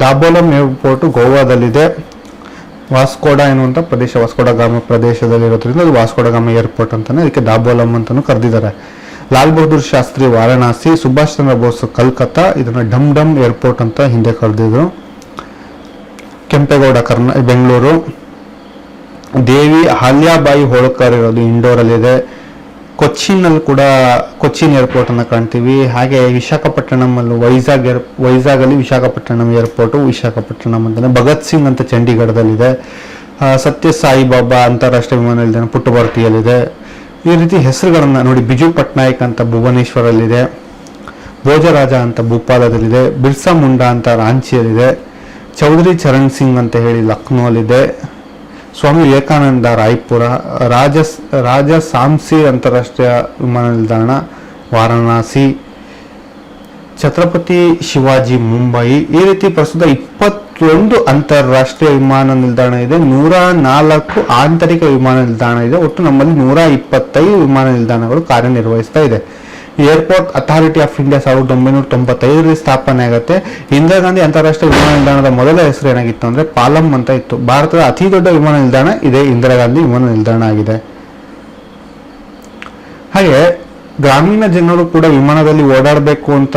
ದಾಬೋಲಂ ಏರ್ಪೋರ್ಟ್ ಗೋವಾದಲ್ಲಿದೆ. ವಾಸ್ಕೋಡ ಎನ್ನುವಂಥ ಪ್ರದೇಶ ವಾಸ್ಕೋಡಗಾಮ ಪ್ರದೇಶದಲ್ಲಿರೋದ್ರಿಂದ ಅದು ವಾಸ್ಕೋಡಗಾಮ ಏರ್ಪೋರ್ಟ್ ಅಂತಾನೆ, ಅದಕ್ಕೆ ದಾಬೋಲಂ ಅಂತಾನು ಕರೆದಿದ್ದಾರೆ. ಲಾಲ್ ಬಹದ್ದೂರ್ ಶಾಸ್ತ್ರಿ ವಾರಣಾಸಿ, ಸುಭಾಷ್ ಚಂದ್ರ ಬೋಸ್ ಕಲ್ಕತ್ತಾ, ಇದನ್ನ ಡಮ್ ಡಮ್ ಏರ್ಪೋರ್ಟ್ ಅಂತ ಹಿಂದೆ ಕರೆದಿದ್ರು. ಕೆಂಪೇಗೌಡ ಬೆಂಗಳೂರು. ದೇವಿ ಅಹಲ್ಯಾಬಾಯಿ ಹೋಳ್ಕರ್ ಇರೋದು ಇಂಡೋರಲ್ಲಿದೆ. ಕೊಚ್ಚಿನಲ್ಲಿ ಕೂಡ ಕೊಚ್ಚಿನ್ ಏರ್ಪೋರ್ಟ್ ಅನ್ನ ಕಾಣ್ತೀವಿ. ಹಾಗೆ ವಿಶಾಖಪಟ್ಟಣಂ ಅಲ್ಲಿ ವೈಜಾಗ್ ಅಲ್ಲಿ ವಿಶಾಖಪಟ್ಟಣಂ ಏರ್ಪೋರ್ಟ್ ವಿಶಾಖಪಟ್ಟಣಂ ಅಂತಾನೆ. ಭಗತ್ ಸಿಂಗ್ ಅಂತ ಚಂಡೀಗಢದಲ್ಲಿದೆ. ಸತ್ಯ ಸಾಯಿಬಾಬಾ ಅಂತಾರಾಷ್ಟ್ರೀಯ ವಿಮಾನ ನಿಲ್ದಾಣ ಪುಟ್ಟಭರ್ತಿಯಲ್ಲಿದೆ. ಈ ರೀತಿ ಹೆಸರುಗಳನ್ನ ನೋಡಿ. ಬಿಜು ಪಟ್ನಾಯಕ್ ಅಂತ ಭುವನೇಶ್ವರಲ್ಲಿದೆ. ಭೋಜರಾಜ ಅಂತ ಭೂಪಾಲದಲ್ಲಿದೆ. ಬಿರ್ಸಾ ಮುಂಡಾ ಅಂತ ರಾಂಚಿಯಲ್ಲಿದೆ. ಚೌಧರಿ ಚರಣ್ ಸಿಂಗ್ ಅಂತ ಹೇಳಿ ಲಕ್ನೋ ಅಲ್ಲಿದೆ. ಸ್ವಾಮಿ ವಿವೇಕಾನಂದ ರಾಯ್ಪುರ. ರಾಜ ಸಾಂಸಿ ಅಂತಾರಾಷ್ಟ್ರೀಯ ವಿಮಾನ ನಿಲ್ದಾಣ ವಾರಣಾಸಿ. ಛತ್ರಪತಿ ಶಿವಾಜಿ ಮುಂಬೈ. ಈ ರೀತಿ ಪ್ರಸ್ತುತ 21 ಅಂತಾರಾಷ್ಟ್ರೀಯ ವಿಮಾನ ನಿಲ್ದಾಣ ಇದೆ. 104 ಆಂತರಿಕ ವಿಮಾನ ನಿಲ್ದಾಣ ಇದೆ. ಒಟ್ಟು ನಮ್ಮಲ್ಲಿ 125 ವಿಮಾನ ನಿಲ್ದಾಣಗಳು ಕಾರ್ಯನಿರ್ವಹಿಸ್ತಾ ಇದೆ. ಏರ್ಪೋರ್ಟ್ ಅಥಾರಿಟಿ ಆಫ್ ಇಂಡಿಯಾ 1995 ಸ್ಥಾಪನೆ ಆಗುತ್ತೆ. ಇಂದಿರಾ ಗಾಂಧಿ ಅಂತಾರಾಷ್ಟ್ರೀಯ ವಿಮಾನ ನಿಲ್ದಾಣದ ಮೊದಲ ಹೆಸರು ಏನಾಗಿತ್ತು ಅಂದ್ರೆ ಪಾಲಂ ಅಂತ ಇತ್ತು. ಭಾರತದ ಅತಿ ದೊಡ್ಡ ವಿಮಾನ ನಿಲ್ದಾಣ ಇದೇ ಇಂದಿರಾ ಗಾಂಧಿ ವಿಮಾನ ನಿಲ್ದಾಣ ಆಗಿದೆ. ಹಾಗೆ ಗ್ರಾಮೀಣ ಜನರು ಕೂಡ ವಿಮಾನದಲ್ಲಿ ಓಡಾಡಬೇಕು ಅಂತ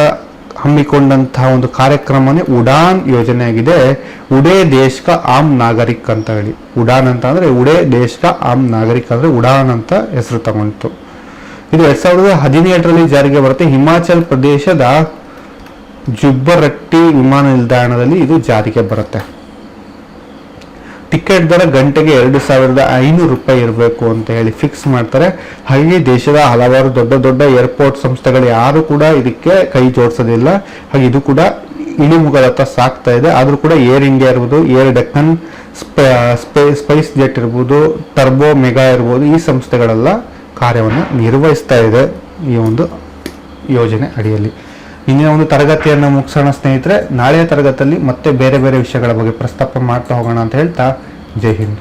ಹಮ್ಮಿಕೊಂಡಂತಹ ಒಂದು ಕಾರ್ಯಕ್ರಮನೇ ಉಡಾನ್ ಯೋಜನೆ ಆಗಿದೆ. ಉಡೇ ದೇಶ್ ಕಾ ಆಮ್ ನಾಗರಿಕ್ ಅಂತ ಹೇಳಿ. ಉಡಾನ್ ಅಂತ ಅಂದ್ರೆ ಉಡೇ ದೇಶ್ ಕಾ ಆಮ್ ನಾಗರಿಕ್ ಅಂದ್ರೆ ಉಡಾನ್ ಅಂತ ಹೆಸರು ತಗೊಂಡಿತು. ಇದು 2017ರಲ್ಲಿ ಜಾರಿಗೆ ಬರುತ್ತೆ. ಹಿಮಾಚಲ್ ಪ್ರದೇಶದ ಜುಬ್ಬರಟ್ಟಿ ವಿಮಾನ ನಿಲ್ದಾಣದಲ್ಲಿ ಇದು ಜಾರಿಗೆ ಬರುತ್ತೆ. ಟಿಕೆಟ್ ದರ ಗಂಟೆಗೆ 2,500 ರೂಪಾಯಿ ಇರಬೇಕು ಅಂತ ಹೇಳಿ ಫಿಕ್ಸ್ ಮಾಡ್ತಾರೆ. ಹಾಗೆ ದೇಶದ ಹಲವಾರು ದೊಡ್ಡ ದೊಡ್ಡ ಏರ್ಪೋರ್ಟ್ ಸಂಸ್ಥೆಗಳು ಯಾರು ಕೂಡ ಇದಕ್ಕೆ ಕೈ ಜೋಡಿಸೋದಿಲ್ಲ. ಹಾಗೆ ಇದು ಕೂಡ ಇಳಿಮುಖದತ್ತ ಸಾಕ್ತಾ ಇದೆ. ಆದ್ರೂ ಕೂಡ ಏರ್ ಇಂಡಿಯಾ ಇರ್ಬೋದು, ಏರ್ ಡೆಕ್ಕನ್, ಸ್ಪೈಸ್ ಜೆಟ್ ಇರ್ಬೋದು, ಟರ್ಬೋ ಮೆಗಾ ಇರ್ಬೋದು, ಈ ಸಂಸ್ಥೆಗಳೆಲ್ಲ ಕಾರ್ಯವನ್ನು ನಿರ್ವಹಿಸ್ತಾ ಇದೆ ಈ ಒಂದು ಯೋಜನೆ ಅಡಿಯಲ್ಲಿ. ಇನ್ನೇ ಒಂದು ತರಗತಿಯನ್ನು ಮುಗಿಸೋಣ ಸ್ನೇಹಿತರೆ. ನಾಳೆಯ ತರಗತಿಯಲ್ಲಿ ಮತ್ತೆ ಬೇರೆ ಬೇರೆ ವಿಷಯಗಳ ಬಗ್ಗೆ ಪ್ರಸ್ತಾಪ ಮಾಡ್ತಾ ಹೋಗೋಣ ಅಂತ ಹೇಳ್ತಾ ಜೈ ಹಿಂದ್.